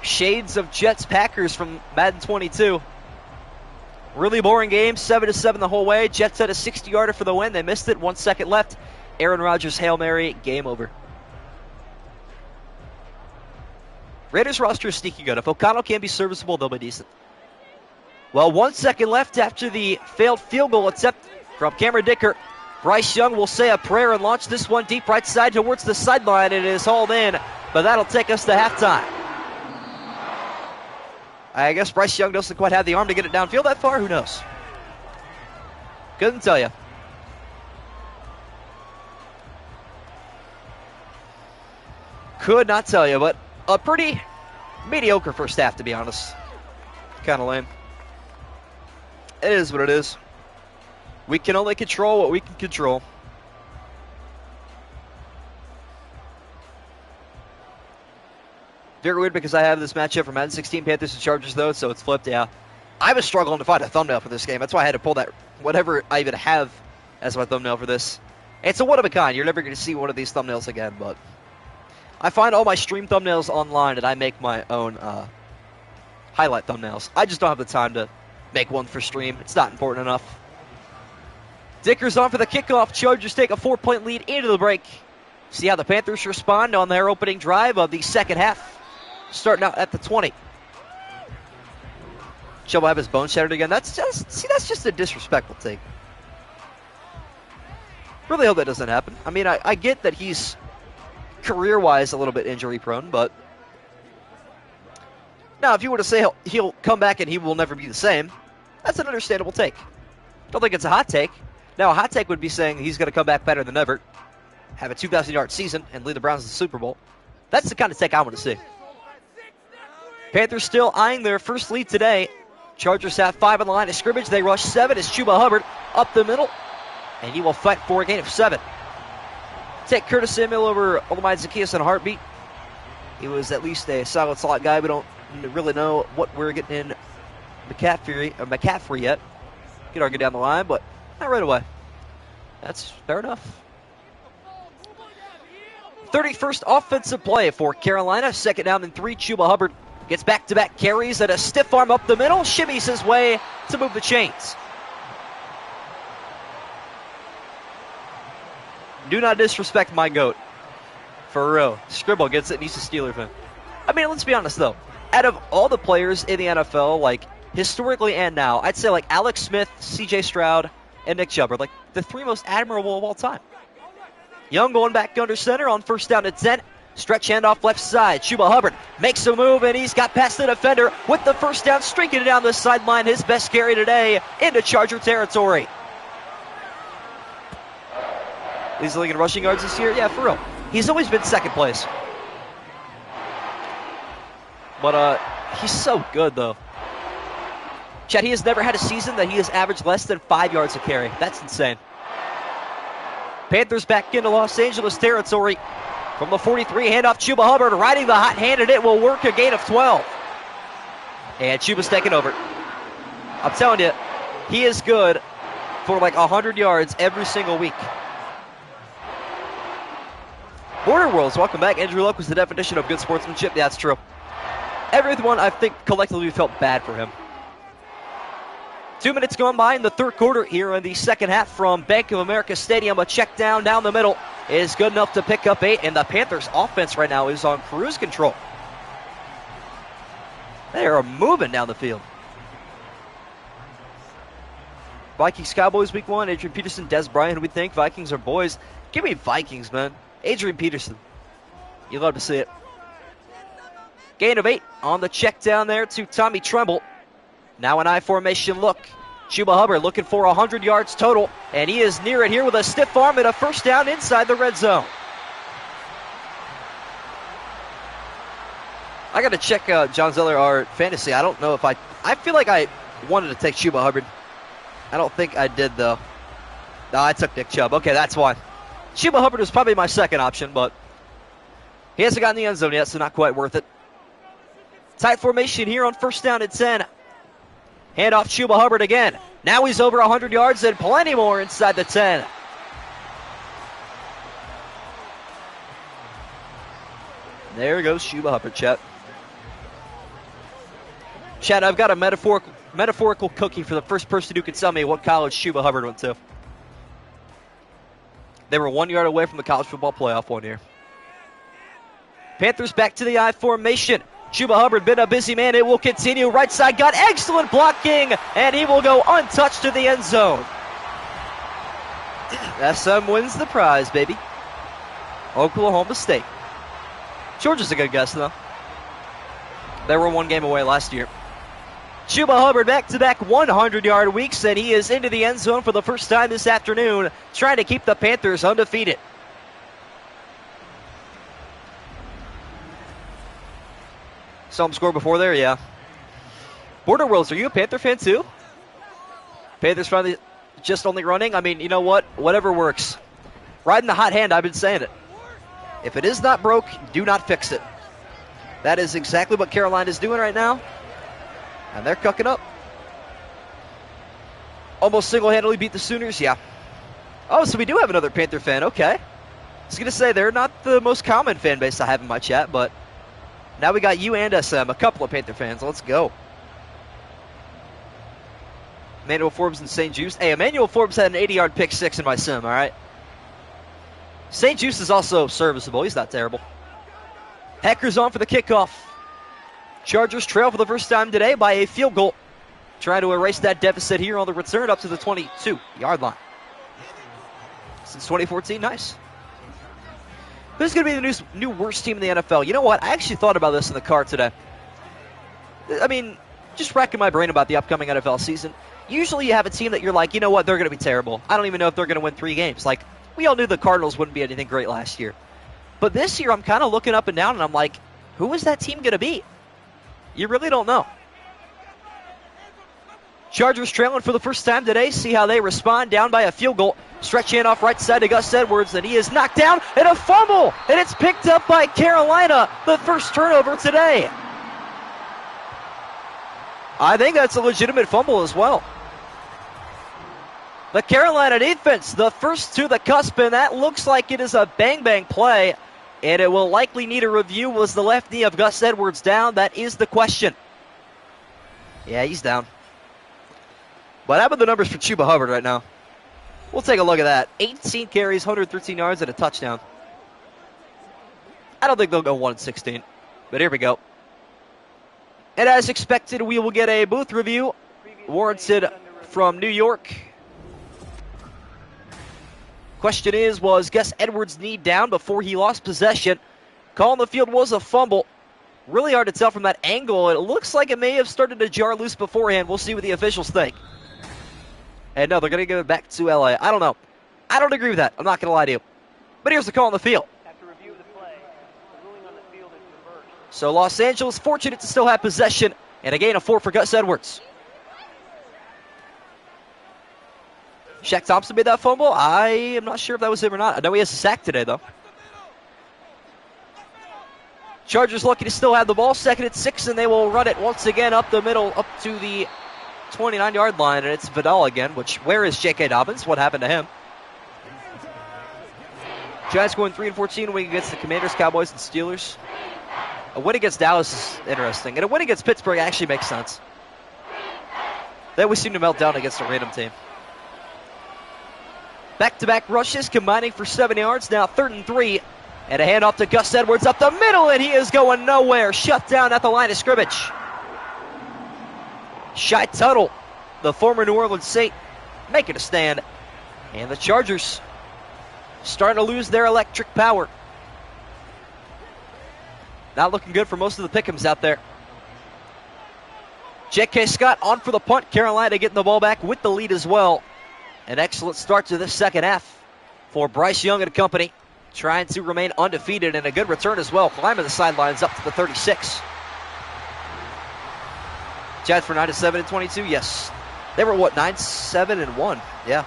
Shades of Jets-Packers from Madden 22. Really boring game, 7-7 the whole way. Jets had a 60-yarder for the win. They missed it. 1 second left. Aaron Rodgers, Hail Mary, game over. Raiders roster is sneaky good. If O'Connell can be serviceable, they'll be decent. Well, 1 second left after the failed field goal attempt from Cameron Dicker. Bryce Young will say a prayer and launch this one deep right side towards the sideline. It is hauled in, but that'll take us to halftime. I guess Bryce Young doesn't quite have the arm to get it downfield that far. Who knows? Couldn't tell you. Could not tell you, but a pretty mediocre first half, to be honest. Kind of lame. It is what it is. We can only control what we can control. Very weird because I have this matchup for Madden 16 Panthers and Chargers, though, so it's flipped, yeah. I was struggling to find a thumbnail for this game. That's why I had to pull that, whatever I even have as my thumbnail for this. It's a one of a kind. You're never going to see one of these thumbnails again, but I find all my stream thumbnails online, and I make my own highlight thumbnails. I just don't have the time to make one for stream. It's not important enough. Dicker's on for the kickoff. Chargers take a 4-point lead into the break. See how the Panthers respond on their opening drive of the second half, starting out at the 20. Chubb will have his bone shattered again. That's just a disrespectful take. Really hope that doesn't happen. I mean, I get that he's career-wise a little bit injury-prone, but now if you were to say he'll come back and he will never be the same, that's an understandable take. Don't think it's a hot take. Now, a hot take would be saying he's going to come back better than ever, have a 2,000-yard season, and lead the Browns to the Super Bowl. That's the kind of take I want to see. Panthers still eyeing their first lead today. Chargers have 5 on the line of scrimmage. They rush 7 as Chuba Hubbard up the middle, and he will fight for a gain of 7. Take Curtis Samuel over Olamide Zacchaeus in a heartbeat. He was at least a solid slot guy. We don't really know what we're getting in McCaffrey yet. Could argue down the line, but not right away. That's fair enough. 31st offensive play for Carolina. Second down and 3. Chuba Hubbard gets back-to-back carries and a stiff arm up the middle. Shimmies his way to move the chains. Do not disrespect my GOAT. For real. Scribble gets it and he's a Steeler fan. I mean, let's be honest, though. Out of all the players in the NFL, like, historically and now, I'd say, like, Alex Smith, C.J. Stroud, and Nick Chubb are, like, the 3 most admirable of all time. Young going back under center on first down and 10. Stretch handoff left side. Chuba Hubbard makes a move, and he's got past the defender with the first down, streaking it down the sideline. His best carry today into Charger territory. He's leading in rushing yards this year? Yeah, for real. He's always been second place. But he's so good, though. Chad, he has never had a season that he has averaged less than 5 yards a carry. That's insane. Panthers back into Los Angeles territory. From the 43, handoff Chuba Hubbard, riding the hot hand, and it will work, a gain of 12. And Chuba's taking over. I'm telling you, he is good for like 100 yards every single week. Border Worlds, welcome back. Andrew Luck was the definition of good sportsmanship. Yeah, that's true. Everyone, I think, collectively felt bad for him. 2 minutes gone by in the third quarter here in the second half from Bank of America Stadium. A check down the middle is good enough to pick up 8, and the Panthers offense right now is on cruise control. They are moving down the field. Vikings Cowboys week 1. Adrian Peterson, Des Bryant, who we think. Vikings are boys. Give me Vikings, man. Adrian Peterson. You love to see it. Gain of 8 on the check down there to Tommy Tremble. Now an I formation look. Chuba Hubbard looking for 100 yards total, and he is near it here with a stiff arm and a first down inside the red zone. I got to check John Zeller, our fantasy. I don't know if I feel like I wanted to take Chuba Hubbard. I don't think I did, though. No, I took Nick Chubb. Okay, that's why. Chuba Hubbard was probably my second option, but he hasn't gotten the end zone yet, so not quite worth it. Tight formation here on first down at 10. Handoff Chuba Hubbard again. Now he's over 100 yards and plenty more inside the 10. There goes Chuba Hubbard, Chet. Chad, I've got a metaphorical cookie for the first person who can tell me what college Chuba Hubbard went to. They were 1 yard away from the college football playoff one year. Panthers back to the I formation. Chuba Hubbard been a busy man. It will continue. Right side got excellent blocking, and he will go untouched to the end zone. SM wins the prize, baby. Oklahoma State. Georgia's a good guess, though. They were 1 game away last year. Chuba Hubbard back-to-back 100-yard weeks, and he is into the end zone for the first time this afternoon, trying to keep the Panthers undefeated. Saw him score before there, yeah. Border Worlds, are you a Panther fan too? Panthers finally just only running? I mean, you know what? Whatever works. Riding the hot hand, I've been saying it. If it is not broke, do not fix it. That is exactly what Carolina is doing right now. And they're cucking up. Almost single-handedly beat the Sooners, yeah. Oh, so we do have another Panther fan. Okay. I was going to say, they're not the most common fan base I have in my chat, but now we got you and SM, a couple of Panther fans. Let's go. Emmanuel Forbes and St. Juice. Hey, Emmanuel Forbes had an 80-yard pick six in my sim, all right? St. Juice is also serviceable. He's not terrible. Hecker's on for the kickoff. Chargers trail for the first time today by a field goal. Trying to erase that deficit here on the return up to the 22-yard line. Since 2014, nice. Who's going to be the new worst team in the NFL? You know what? I actually thought about this in the car today. I mean, just racking my brain about the upcoming NFL season. Usually you have a team that you're like, you know what, they're going to be terrible. I don't even know if they're going to win 3 games. Like, we all knew the Cardinals wouldn't be anything great last year. But this year I'm kind of looking up and down and I'm like, who is that team going to be? You really don't know. Chargers trailing for the first time today. See how they respond, down by a field goal. Stretch handoff right side to Gus Edwards, and he is knocked down, and a fumble, and it's picked up by Carolina, the first turnover today. I think that's a legitimate fumble as well. The Carolina defense, the first to the cusp, and that looks like it is a bang-bang play, and it will likely need a review. Was the left knee of Gus Edwards down? That is the question. Yeah, he's down. But how about the numbers for Chuba Hubbard right now? We'll take a look at that. 18 carries, 113 yards, and a touchdown. I don't think they'll go 1-16, but here we go. And as expected, we will get a booth review warranted from New York. Question is, was Gus Edwards' knee down before he lost possession? Call on the field was a fumble. Really hard to tell from that angle. It looks like it may have started to jar loose beforehand. We'll see what the officials think. And no, they're going to give it back to LA. I don't know. I don't agree with that. I'm not going to lie to you. But here's the call on the field. After review of the play, the ruling on the field is reversed. So Los Angeles fortunate to still have possession, and a gain of 4 for Gus Edwards. Shaq Thompson made that fumble. I am not sure if that was him or not. I know he has a sack today, though. Chargers lucky to still have the ball. 2nd and 6, and they will run it once again up the middle, up to the 29-yard line, and it's Vidal again, where is J.K. Dobbins? What happened to him? Giants going 3-14 win against the Commanders, Cowboys, and Steelers. A win against Dallas is interesting, and a win against Pittsburgh actually makes sense. They always seem to melt down against a random team. Back-to-back rushes combining for 7 yards, now 3rd and 3, and a handoff to Gus Edwards up the middle, and he is going nowhere, shut down at the line of scrimmage. Shy Tuttle, the former New Orleans Saint, making a stand. And the Chargers starting to lose their electric power. Not looking good for most of the pick'ems out there. J.K. Scott on for the punt. Carolina getting the ball back with the lead as well. An excellent start to this second half for Bryce Young and company. Trying to remain undefeated, and a good return as well. Climbing the sidelines up to the 36. Giants for 9-7-22, yes. They were, what, 9-7-1? Yeah.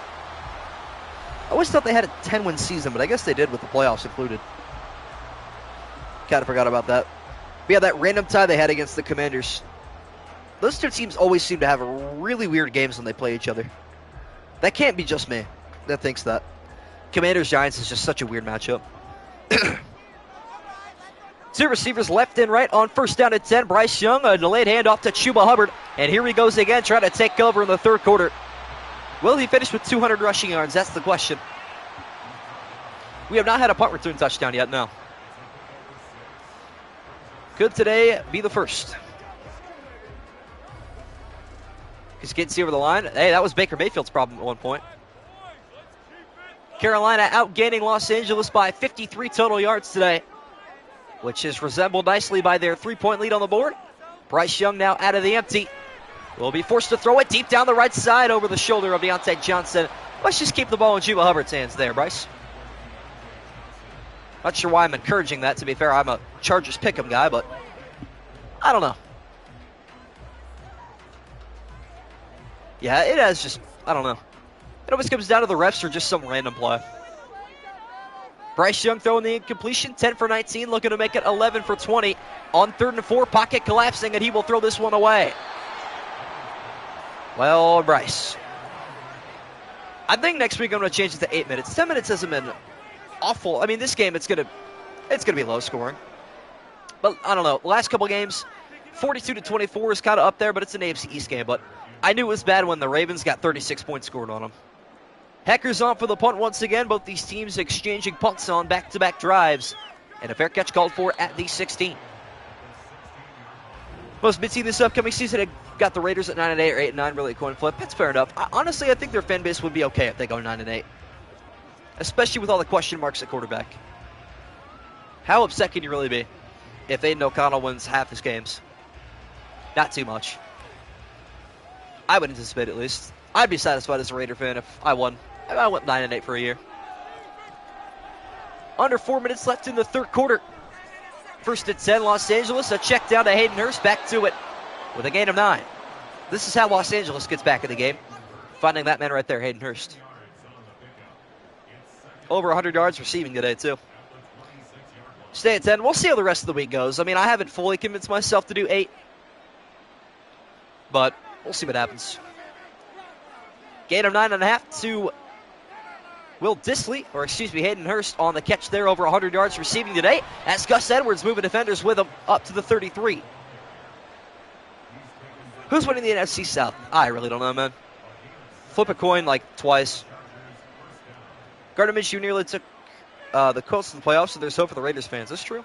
I always thought they had a 10-win season, but I guess they did with the playoffs included. Kind of forgot about that. But yeah, that random tie they had against the Commanders. Those two teams always seem to have really weird games when they play each other. That can't be just me that thinks that. Commanders-Giants is just such a weird matchup. 2 receivers left and right on 1st down and 10. Bryce Young, a delayed handoff to Chuba Hubbard. And here he goes again, trying to take over in the 3rd quarter. Will he finish with 200 rushing yards? That's the question. We have not had a punt return touchdown yet, no. Could today be the first? Just getting see over the line. Hey, that was Baker Mayfield's problem at one point. Carolina outgaining Los Angeles by 53 total yards today, which is resembled nicely by their 3-point lead on the board. Bryce Young now out of the empty. Will be forced to throw it deep down the right side over the shoulder of Deontay Johnson. Let's just keep the ball in Chuba Hubbard's hands there, Bryce. Not sure why I'm encouraging that, to be fair. I'm a Chargers pick'em guy, but I don't know. Yeah, it has just, I don't know. It always comes down to the refs or just some random play. Bryce Young throwing the incompletion, 10 for 19, looking to make it 11 for 20. On 3rd and 4, pocket collapsing, and he will throw this one away. Well, Bryce. I think next week I'm going to change it to 8 minutes. 10 minutes hasn't been awful. I mean, this game, it's gonna be low scoring. But I don't know. The last couple games, 42-24 is kind of up there, but it's an AFC East game. But I knew it was bad when the Ravens got 36 points scored on them. Heckers on for the punt once again. Both these teams exchanging punts on back-to-back drives. And a fair catch called for at the 16. Most mid-team this upcoming season have got the Raiders at 9-8 or 8-9, really a coin flip. That's fair enough. Honestly, I think their fan base would be okay if they go 9-8. Especially with all the question marks at quarterback. How upset can you really be if Aiden O'Connell wins half his games? Not too much. I would anticipate at least. I'd be satisfied as a Raider fan if I won. I went 9-8 for a year. Under 4 minutes left in the third quarter. First and 10, Los Angeles. A check down to Hayden Hurst. Back to it with a gain of 9. This is how Los Angeles gets back in the game. Finding that man right there, Hayden Hurst. Over 100 yards receiving today, too. Stay at 10. We'll see how the rest of the week goes. I mean, I haven't fully convinced myself to do 8. But we'll see what happens. Gain of 9.5 to Will Dissly, or excuse me, Hayden Hurst on the catch there, over 100 yards receiving today. As Gus Edwards moving defenders with him up to the 33. Who's winning the NFC South? I really don't know, man. Flip a coin like twice. Gardner Minshew nearly took the Colts to the playoffs, so there's hope for the Raiders fans. That's true.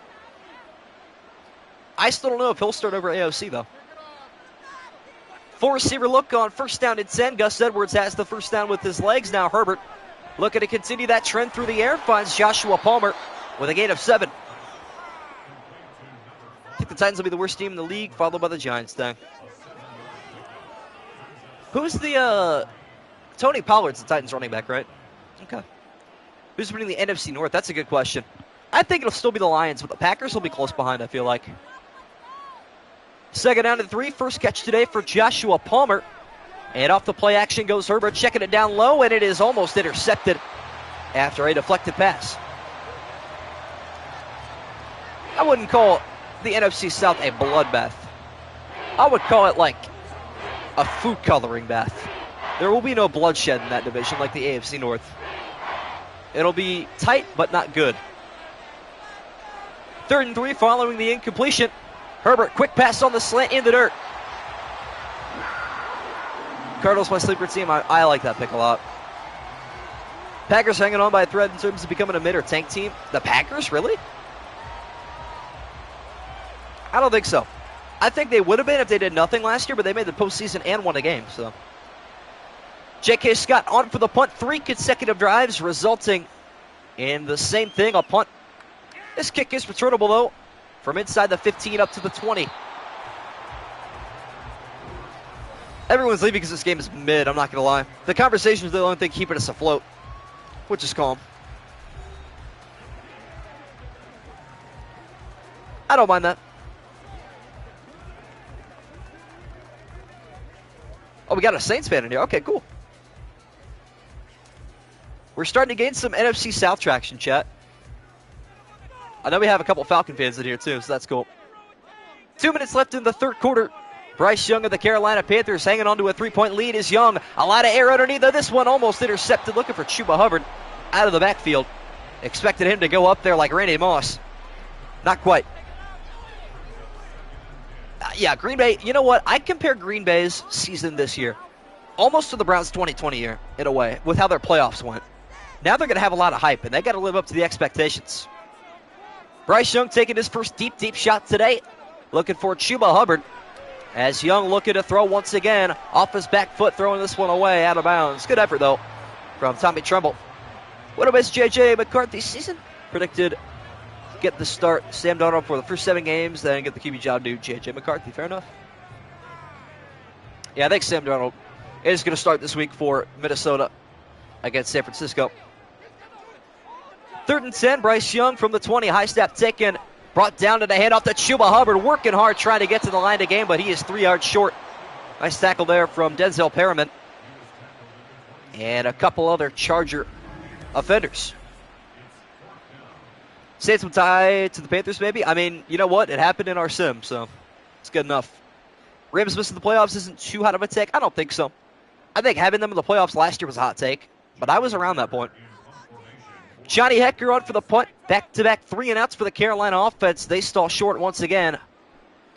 I still don't know if he'll start over AOC, though. Full receiver look on first down and 10. Gus Edwards has the first down with his legs. Now Herbert looking to continue that trend through the air. Finds Joshua Palmer with a gain of 7. I think the Titans will be the worst team in the league, followed by the Giants, then. Who's the, Tony Pollard's the Titans running back, right? Okay. Who's winning the NFC North? That's a good question. I think it'll still be the Lions, but the Packers will be close behind, I feel like. Second down and 3. First catch today for Joshua Palmer. And off the play action goes Herbert, checking it down low, and it is almost intercepted after a deflected pass. I wouldn't call the NFC South a bloodbath. I would call it like a food coloring bath. There will be no bloodshed in that division like the AFC North. It'll be tight, but not good. 3rd and 3 following the incompletion. Herbert, quick pass on the slant in the dirt. Cardinals, my sleeper team. I like that pick a lot. Packers hanging on by a thread in terms of becoming a mid or tank team. The Packers, really? I don't think so. I think they would have been if they did nothing last year, but they made the postseason and won a game. So, J.K. Scott on for the punt. 3 consecutive drives resulting in the same thing, a punt. This kick is returnable, though, from inside the 15 up to the 20. Everyone's leaving because this game is mid, I'm not going to lie. The conversation's the only thing keeping us afloat, which is calm. I don't mind that. Oh, we got a Saints fan in here. Okay, cool. We're starting to gain some NFC South traction, chat. I know we have a couple Falcon fans in here, too, so that's cool. 2 minutes left in the third quarter. Bryce Young of the Carolina Panthers hanging on to a 3-point lead is Young. A lot of air underneath, though. This one almost intercepted, looking for Chuba Hubbard out of the backfield. Expected him to go up there like Randy Moss. Not quite. Yeah, Green Bay, you know what? I compare Green Bay's season this year almost to the Browns' 2020 year, in a way, with how their playoffs went. Now they're going to have a lot of hype, and they got to live up to the expectations. Bryce Young taking his first deep shot today. Looking for Chuba Hubbard. As Young looking to throw once again. Off his back foot, throwing this one away, out of bounds. Good effort, though, from Tommy Tremble. What about J.J. McCarthy's season? Predicted get the start, Sam Darnold for the first 7 games, then get the QB job to J.J. McCarthy. Fair enough. Yeah, I think Sam Darnold is going to start this week for Minnesota against San Francisco. 3rd and 10, Bryce Young from the 20. High snap taken, brought down to the handoff to Chuba Hubbard. Working hard trying to get to the line of game, but he is 3 yards short. Nice tackle there from Denzel Perriman. And a couple other Charger offenders. Saints will tie to the Panthers, maybe. I mean, you know what? It happened in our sim, so it's good enough. Rams missing the playoffs isn't too hot of a take. I don't think so. I think having them in the playoffs last year was a hot take. but I was around that point. Johnny Hecker on for the punt. Back-to-back 3-and-outs for the Carolina offense. They stall short once again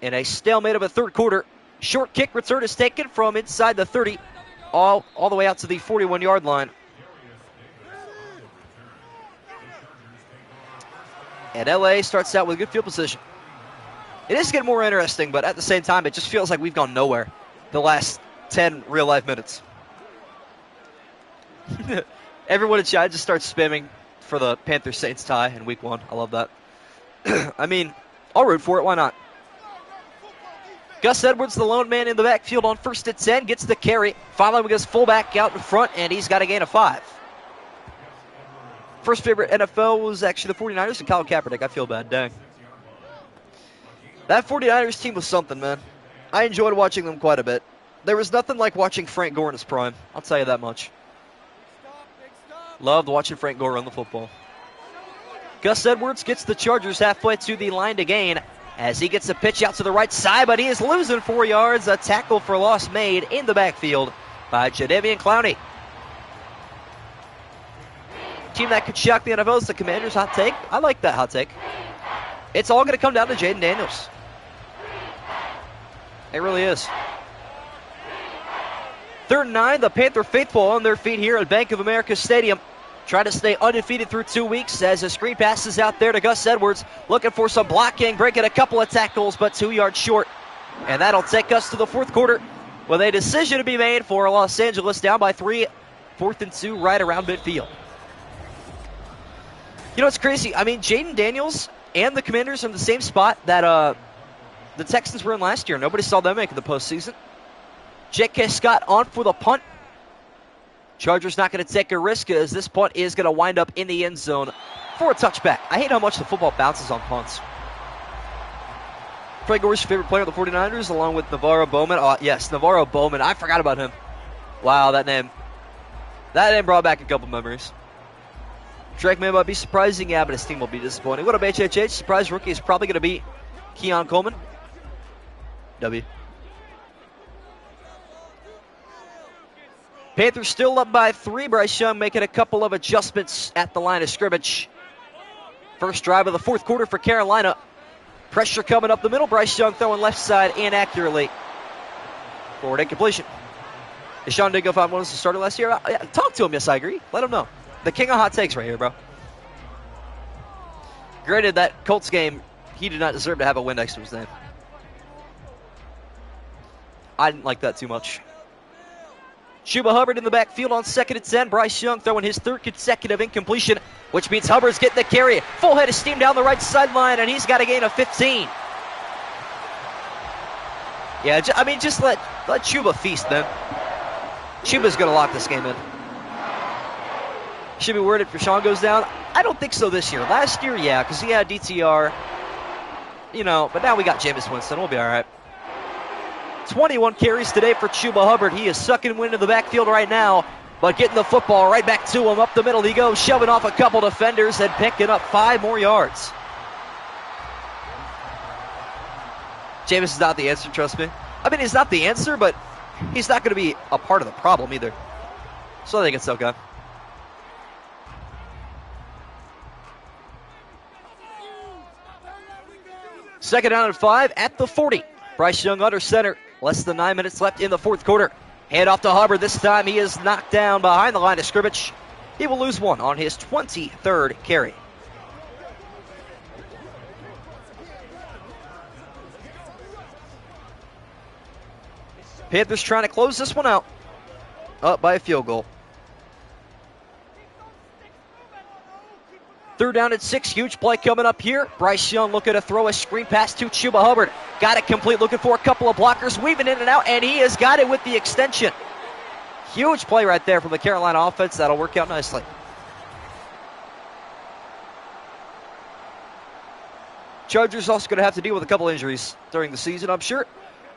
in a stalemate of a third quarter. Short kick return is taken from inside the 30, all the way out to the 41-yard line. And LA starts out with good field position. It is getting more interesting, but at the same time, it just feels like we've gone nowhere the last 10 real-life minutes. Everyone in chat just starts spamming for the Panthers-Saints tie in Week 1. I love that. I mean, I'll root for it. Why not? Gus Edwards, the lone man in the backfield on 1st and 10, gets the carry. Following his fullback out in front, and he's got a gain of 5. First favorite NFL was actually the 49ers and Colin Kaepernick. I feel bad. Dang. That 49ers team was something, man. I enjoyed watching them quite a bit. There was nothing like watching Frank Gore in his prime. I'll tell you that much. Loved watching Frank Gore run the football. Gus Edwards gets the Chargers halfway to the line to gain as he gets a pitch out to the right side, but he is losing 4 yards. A tackle for loss made in the backfield by Jadeveon Clowney. Team that could shock the NFL is the Commanders. Hot take. I like that hot take. It's all going to come down to Jaden Daniels. It really is. 3rd and 9, the Panther faithful on their feet here at Bank of America Stadium. Trying to stay undefeated through 2 weeks as a screen passes out there to Gus Edwards. Looking for some blocking, breaking a couple of tackles, but 2 yards short. And that'll take us to the 4th quarter with a decision to be made for Los Angeles down by 3. 4th and 2 right around midfield. You know, it's crazy. I mean, Jaden Daniels and the Commanders are in the same spot that the Texans were in last year. Nobody saw them make the postseason. J.K. Scott on for the punt. Chargers not going to take a risk as this punt is going to wind up in the end zone for a touchback. I hate how much the football bounces on punts. Frank Gore's favorite player of the 49ers, along with Navarro Bowman. Oh, yes, Navarro Bowman. I forgot about him. Wow, that name. That name brought back a couple memories. Drake May might be surprising, yeah, but his team will be disappointing. What up, HHH? Surprise rookie is probably going to be Keon Coleman. W. Panthers still up by 3. Bryce Young making a couple of adjustments at the line of scrimmage. First drive of the 4th quarter for Carolina. Pressure coming up the middle. Bryce Young throwing left side inaccurately. Forward incompletion. Is Sean Dingo 5-1 was the starter last year? Talk to him, yes, I agree. Let him know. The king of hot takes right here, bro. Granted, that Colts game, he did not deserve to have a win next to his name. I didn't like that too much. Chuba Hubbard in the backfield on 2nd and 10. Bryce Young throwing his 3rd consecutive incompletion, which means Hubbard's getting the carry. Full head of steam down the right sideline, and he's got a gain of 15. Yeah, I mean, just let Chuba feast, man. Chuba's going to lock this game in. Should be worried if Rashawn goes down. I don't think so this year. Last year, yeah, because he had DTR. You know, but now we got Jameis Winston. We'll be all right. 21 carries today for Chuba Hubbard. He is sucking wind in the backfield right now, but getting the football right back to him. Up the middle he goes, shoving off a couple defenders and picking up 5 more yards. Jameis is not the answer, trust me. I mean, he's not the answer, but he's not going to be a part of the problem either. So I think it's okay. Second down and 5 at the 40. Bryce Young under center. Less than 9 minutes left in the 4th quarter. Hand off to Hubbard. This time he is knocked down behind the line of scrimmage. He will lose 1 on his 23rd carry. Panthers trying to close this one out. Up by a field goal. 3rd down and 6. Huge play coming up here. Bryce Young looking to throw a screen pass to Chuba Hubbard. Got it complete. Looking for a couple of blockers. Weaving in and out. And he has got it with the extension. Huge play right there from the Carolina offense. That'll work out nicely. Chargers also going to have to deal with a couple injuries during the season, I'm sure.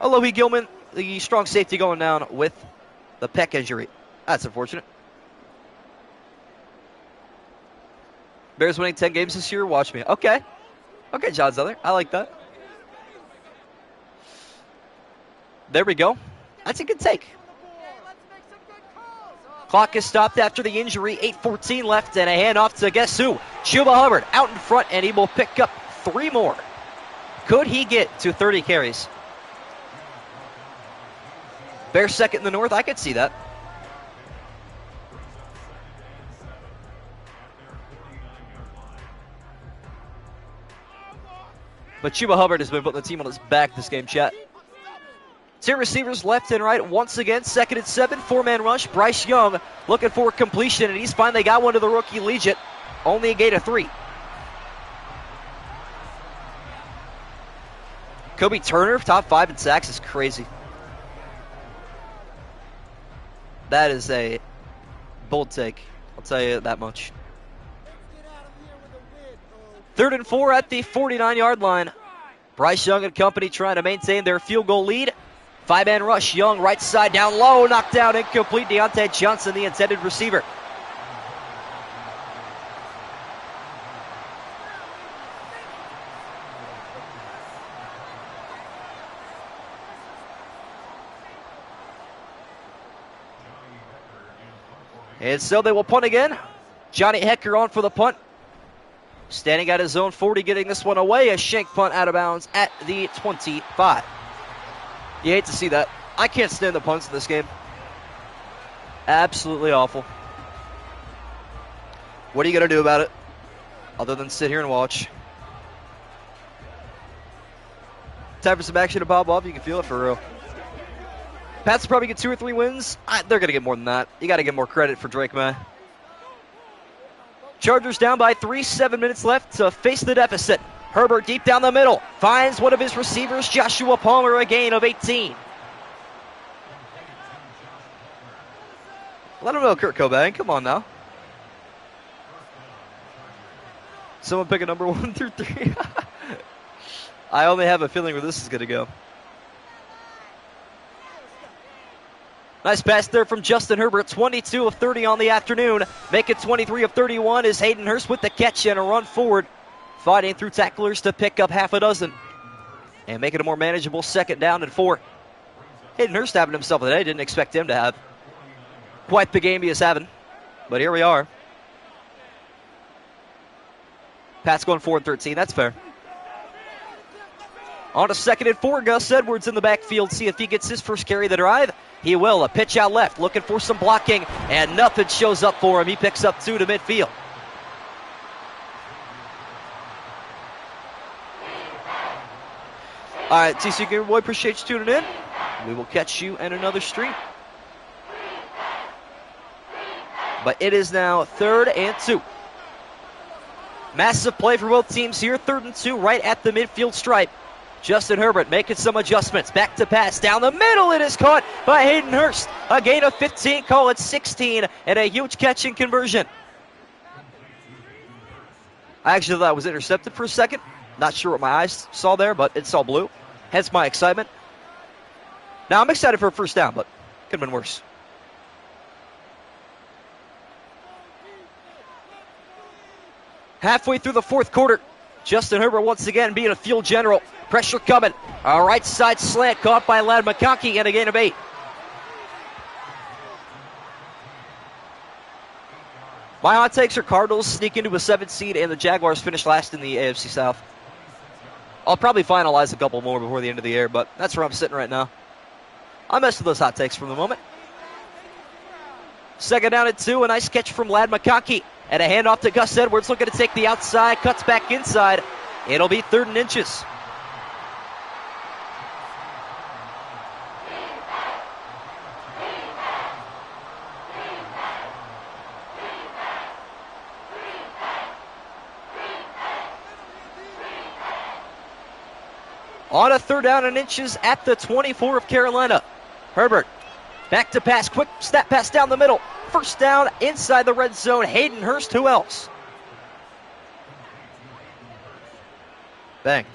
Alohi Gilman, the strong safety, going down with the pec injury. That's unfortunate. Bears winning 10 games this year. Watch me. Okay. Okay, John Zeller. I like that. There we go. That's a good take. Clock is stopped after the injury. 8:14 left, and a handoff to guess who? Chuba Hubbard out in front, and he will pick up 3 more. Could he get to 30 carries? Bears second in the North. I could see that. But Chuba Hubbard has been putting the team on his back this game, chat. 2 receivers left and right. Once again, 2nd and 7, 4-man rush. Bryce Young looking for completion, and he's finally got one to the rookie Legit. Only a gain of 3. Kobe Turner, top 5 in sacks, is crazy. That is a bold take. I'll tell you that much. 3rd and 4 at the 49-yard line. Bryce Young and company trying to maintain their field goal lead. 5-man rush. Young right side down low. Knocked down, incomplete. Deontay Johnson, the intended receiver. And so they will punt again. Johnny Hecker on for the punt. Standing at his own 40, getting this one away. A shank punt out of bounds at the 25. You hate to see that. I can't stand the punts in this game. Absolutely awful. What are you going to do about it? Other than sit here and watch. Time for some action to pop off. You can feel it for real. Pats will probably get 2 or 3 wins. They're going to get more than that. You got to give more credit for Drake May. Chargers down by 3, 7 minutes left to face the deficit. Herbert deep down the middle. Finds one of his receivers, Joshua Palmer, a gain of 18. Let him know, Kurt Cobain. Come on now. Someone pick a number 1 through 3. I only have a feeling where this is going to go. Nice pass there from Justin Herbert. 22 of 30 on the afternoon. Making 23 of 31 is Hayden Hurst with the catch and a run forward. Fighting through tacklers to pick up half a dozen. And make it a more manageable 2nd down and 4. Hayden Hurst having himself a day. Didn't expect him to have quite the game he is having. But here we are. Pat's going 4 and 13. That's fair. On to 2nd and 4. Gus Edwards in the backfield. See if he gets his first carry of the drive. He will. A pitch out left. Looking for some blocking. And nothing shows up for him. He picks up 2 to midfield. All right, TC Gamer Boy, appreciate you tuning in. We will catch you in another stream. But it is now 3rd and 2. Massive play for both teams here. 3rd and 2 right at the midfield stripe. Justin Herbert making some adjustments. Back to pass. Down the middle. It is caught by Hayden Hurst. A gain of 15. Call it 16. And a huge catch and conversion. I actually thought it was intercepted for a second. Not sure what my eyes saw there, but it saw blue. Hence my excitement. Now I'm excited for a first down, but could have been worse. Halfway through the 4th quarter, Justin Herbert once again being a field general. Pressure coming. A right side slant caught by Ladd McConkey and a gain of 8. My hot takes are Cardinals sneak into a 7th seed and the Jaguars finish last in the AFC South. I'll probably finalize a couple more before the end of the year, but that's where I'm sitting right now. I'll mess with those hot takes for the moment. 2nd down and 2. A nice catch from Ladd McConkey. And a handoff to Gus Edwards, looking to take the outside, cuts back inside. It'll be 3rd and inches. On a 3rd down and inches at the 24 of Carolina. Herbert back to pass, quick snap pass down the middle. 1st down inside the red zone. Hayden Hurst, who else? Bang.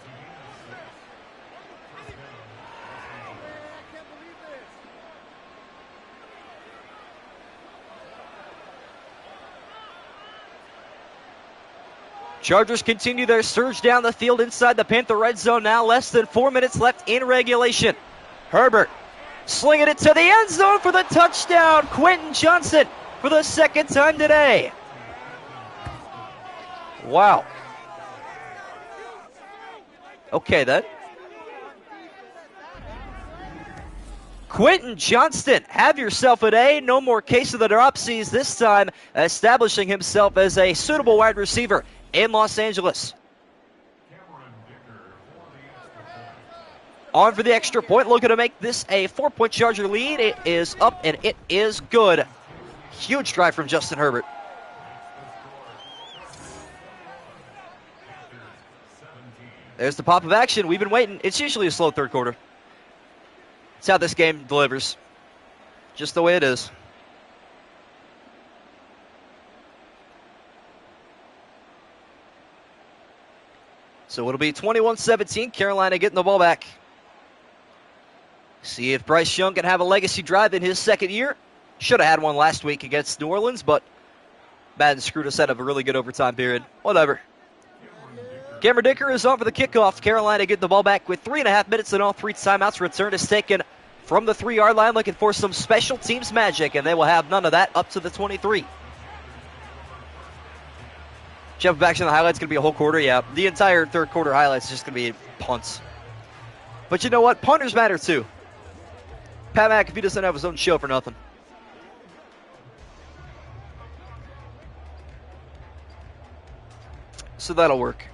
Chargers continue their surge down the field inside the Panther red zone. Now less than 4 minutes left in regulation. Herbert slinging it to the end zone for the touchdown. Quentin Johnson for the second time today. Wow. Okay, then. Quentin Johnston, have yourself a day. No more case of the dropsies, this time establishing himself as a suitable wide receiver in Los Angeles. On for the extra point, looking to make this a 4-point Charger lead. It is up and it is good. Huge drive from Justin Herbert. There's the pop of action. We've been waiting. It's usually a slow third quarter. It's how this game delivers. Just the way it is. So it'll be 21-17. Carolina getting the ball back. See if Bryce Young can have a legacy drive in his second year. Should have had one last week against New Orleans, but Madden screwed us out of a really good overtime period. Whatever. Cameron Dicker is on for the kickoff. Carolina getting the ball back with 3.5 minutes and all 3 timeouts. Return is taken from the 3-yard line, looking for some special teams magic, and they will have none of that up to the 23. Jump back to the highlights, going to be a whole quarter. Yeah, the entire third quarter highlights is just going to be punts. But you know what? Punters matter too. Pat McAfee doesn't have his own show for nothing. So that'll work.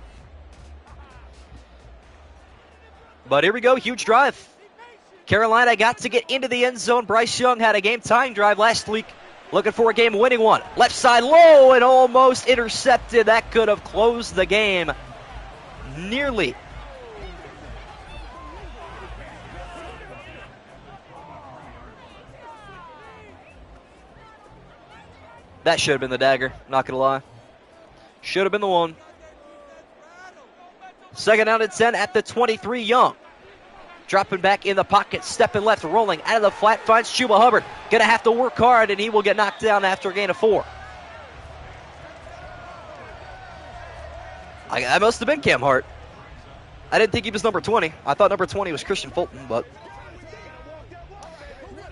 But here we go, huge drive. Carolina got to get into the end zone. Bryce Young had a game-tying drive last week. Looking for a game-winning one. Left side low and almost intercepted. That could have closed the game. Nearly. That should have been the dagger, not going to lie. Should have been the one. Second down and 10 at the 23. Young. Dropping back in the pocket, stepping left, rolling out of the flat, finds Chuba Hubbard. Going to have to work hard, and he will get knocked down after a gain of 4. That must have been Cam Hart. I didn't think he was number 20. I thought number 20 was Christian Fulton, but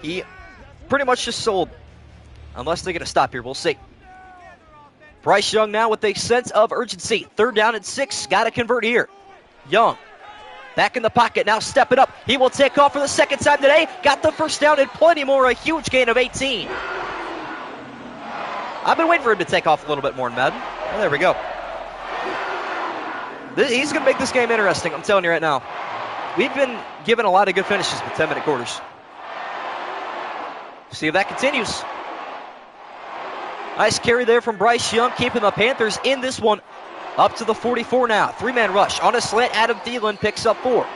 he pretty much just sold. Unless they're going to stop here, we'll see. Bryce Young now with a sense of urgency. Third down and 6. Got to convert here. Young back in the pocket. Now stepping up. He will take off for the second time today. Got the first down and plenty more. A huge gain of 18. I've been waiting for him to take off a little bit more in Madden. Oh, there we go. He's going to make this game interesting. I'm telling you right now. We've been given a lot of good finishes with 10-minute quarters. See if that continues. Nice carry there from Bryce Young, keeping the Panthers in this one. Up to the 44 now. 3-man rush on a slant. Adam Thielen picks up 4.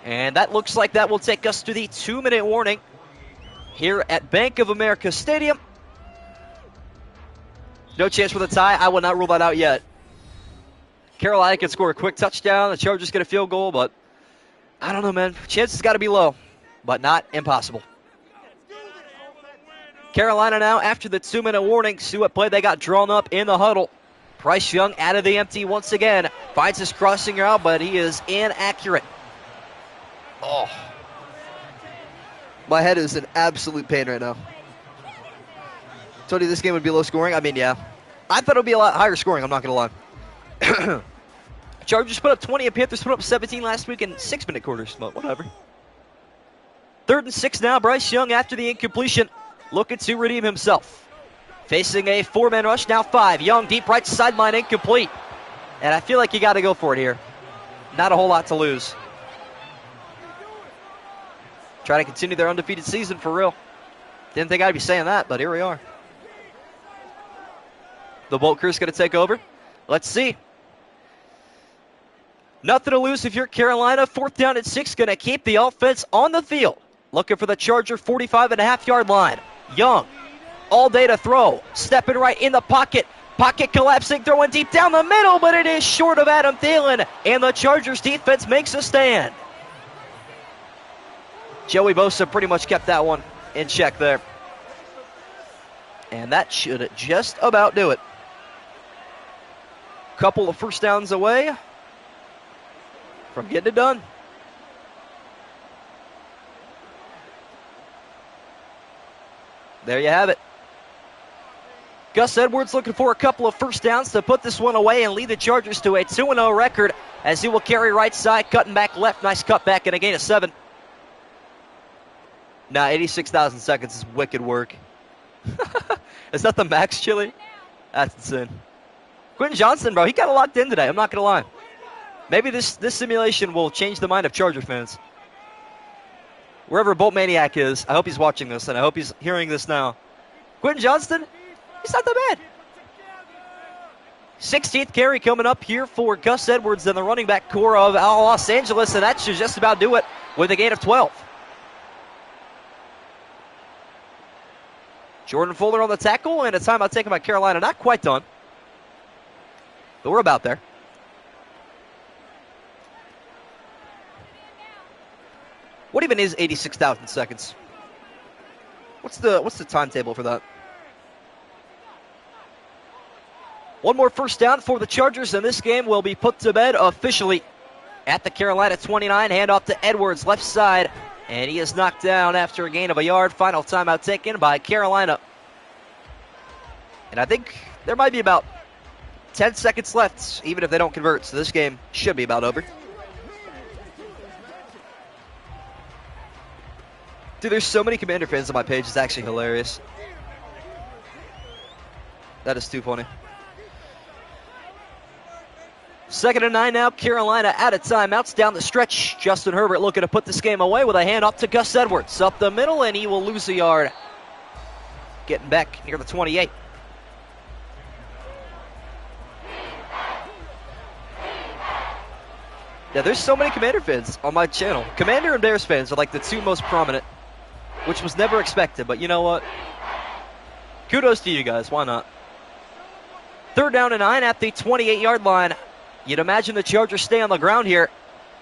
And that looks like that will take us to the 2-minute warning here at Bank of America Stadium. No chance for the tie. I will not rule that out yet. Carolina can score a quick touchdown. The Chargers get a field goal, but I don't know, man. Chances got to be low, but not impossible. Carolina now, after the 2-minute warning, see what play they got drawn up in the huddle. Bryce Young out of the empty once again. Finds his crossing route, but he is inaccurate. Oh. My head is in absolute pain right now. Told you this game would be low scoring. I mean, yeah. I thought it would be a lot higher scoring, I'm not going to lie. Chargers put up 20 and Panthers put up 17 last week in 6-minute quarters, but whatever. 3rd and 6 now. Bryce Young after the incompletion, looking to redeem himself. Facing a 4-man rush, now 5. Young deep right sideline, incomplete. And I feel like you got to go for it here. Not a whole lot to lose. Try to continue their undefeated season for real. Didn't think I'd be saying that, but here we are. The Bolt Crew's going to take over. Let's see. Nothing to lose if you're Carolina. 4th down and 6, going to keep the offense on the field. Looking for the Charger 45.5-yard line. Young, all day to throw. Stepping right in the pocket. Pocket collapsing, throwing deep down the middle, but it is short of Adam Thielen. And the Chargers defense makes a stand. Joey Bosa pretty much kept that one in check there. And that should just about do it. Couple of first downs away from getting it done. There you have it. Gus Edwards looking for a couple of first downs to put this one away and lead the Chargers to a 2-0 record as he will carry right side, cutting back left. Nice cut back and a gain of 7. Nah, 86,000 seconds is wicked work. Is that the max, Chili? That's insane. Quentin Johnston, bro, he got locked in today. I'm not going to lie. Maybe this simulation will change the mind of Charger fans. Wherever Bolt Maniac is, I hope he's watching this, and I hope he's hearing this now. Quentin Johnston, he's not that bad. 16th carry coming up here for Gus Edwards and the running back core of Los Angeles, and that should just about do it with a gain of 12. Jordan Fuller on the tackle, and a timeout taken by Carolina. Not quite done, but we're about there. What even is 86,000 seconds? What's the timetable for that? One more first down for the Chargers, and this game will be put to bed officially at the Carolina 29. Handoff to Edwards, left side, and he is knocked down after a gain of a yard. Final timeout taken by Carolina. And I think there might be about 10 seconds left, even if they don't convert, so this game should be about over. Dude, there's so many Commander fans on my page, it's actually hilarious. That is too funny. 2nd and 9 now, Carolina out of timeouts down the stretch. Justin Herbert looking to put this game away with a handoff to Gus Edwards. Up the middle, and he will lose a yard. Getting back near the 28. Yeah, there's so many Commander fans on my channel. Commander and Bears fans are like the two most prominent, which was never expected, but you know what? Kudos to you guys. Why not? 3rd down and 9 at the 28-yard line. You'd imagine the Chargers stay on the ground here,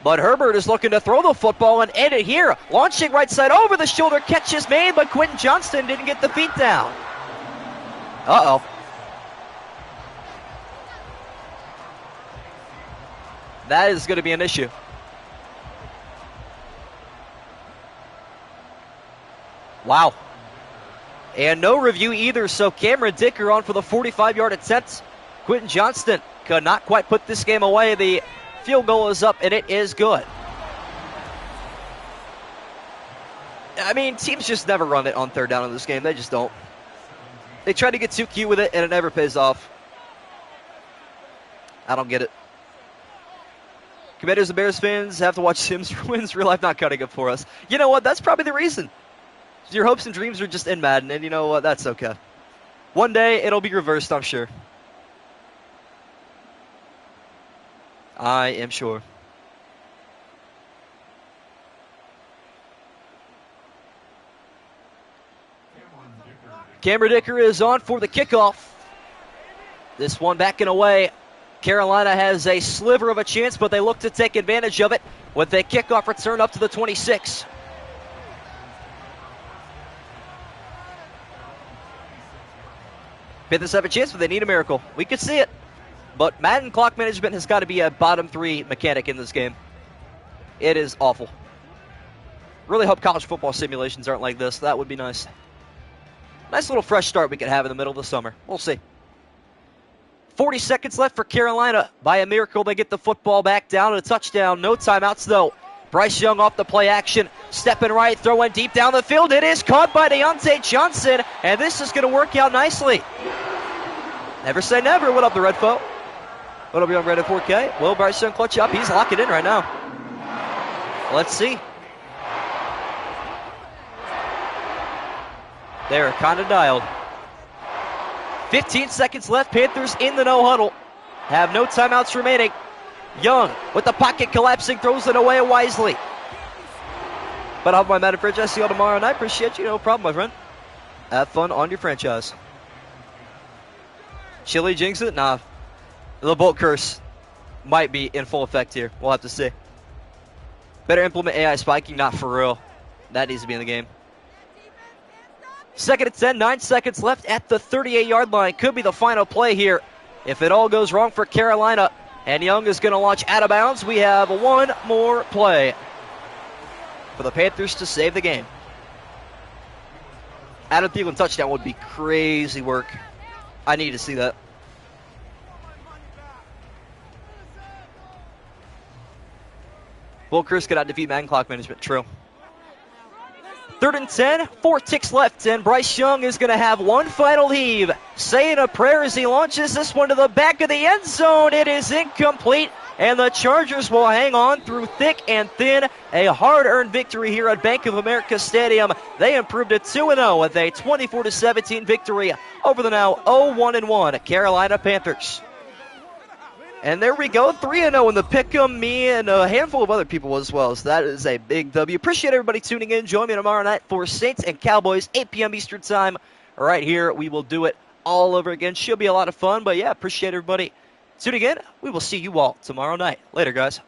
but Herbert is looking to throw the football and end it here. Launching right side over the shoulder. Catch is made, but Quentin Johnston didn't get the feet down. Uh-oh. That is going to be an issue. Wow. And no review either, so Cameron Dicker on for the 45-yard attempt. Quentin Johnston could not quite put this game away. The field goal is up, and it is good. I mean, teams just never run it on 3rd down in this game. They just don't. They try to get too cute with it, and it never pays off. I don't get it. Commanders and Bears fans have to watch Sims wins. Real life not cutting it for us. You know what? That's probably the reason. Your hopes and dreams are just in Madden, and you know what? That's okay. One day, it'll be reversed, I'm sure. I am sure. Cameron Dicker is on for the kickoff. This one backing away. Carolina has a sliver of a chance, but they look to take advantage of it with a kickoff return up to the 26. Panthers have a chance, but they need a miracle. We could see it. But Madden clock management has got to be a bottom 3 mechanic in this game. It is awful. Really hope college football simulations aren't like this. That would be nice. Nice little fresh start we could have in the middle of the summer. We'll see. 40 seconds left for Carolina. By a miracle, they get the football back down to a touchdown. No timeouts, though. Bryce Young off the play action. Stepping right, throwing deep down the field. It is caught by Deontay Johnson, and this is going to work out nicely. Never say never. What up, the Red Foe? What up, Young Red at 4K? Will Bryce Young clutch up? He's locking in right now. Let's see. They're kind of dialed. 15 seconds left. Panthers in the no huddle. Have no timeouts remaining. Young with the pocket collapsing, throws it away wisely. But I'll have my Madden franchise. See you all tomorrow night. Appreciate you. No problem, my friend. Have fun on your franchise. Chili jinx it? Nah. The Bolt curse might be in full effect here. We'll have to see. Better implement AI spiking. Not for real. That needs to be in the game. 2nd and 10, 9 seconds left at the 38-yard line. Could be the final play here if it all goes wrong for Carolina. And Young is going to launch out of bounds. We have one more play for the Panthers to save the game. Adam Thielen touchdown would be crazy work. I need to see that. Will Chris cannot defeat Madden clock management. True. 3rd and 10, 4 ticks left, and Bryce Young is going to have one final heave, saying a prayer as he launches this one to the back of the end zone. It is incomplete, and the Chargers will hang on through thick and thin. A hard-earned victory here at Bank of America Stadium. They improved to 2-0 with a 24-17 victory over the now 0-1-1 Carolina Panthers. And there we go, 3-0 in the pick'em. Me and a handful of other people as well. So that is a big W. Appreciate everybody tuning in. Join me tomorrow night for Saints and Cowboys, 8 p.m. Eastern Time. Right here, we will do it all over again. Should be a lot of fun. But yeah, appreciate everybody tuning in. We will see you all tomorrow night. Later, guys.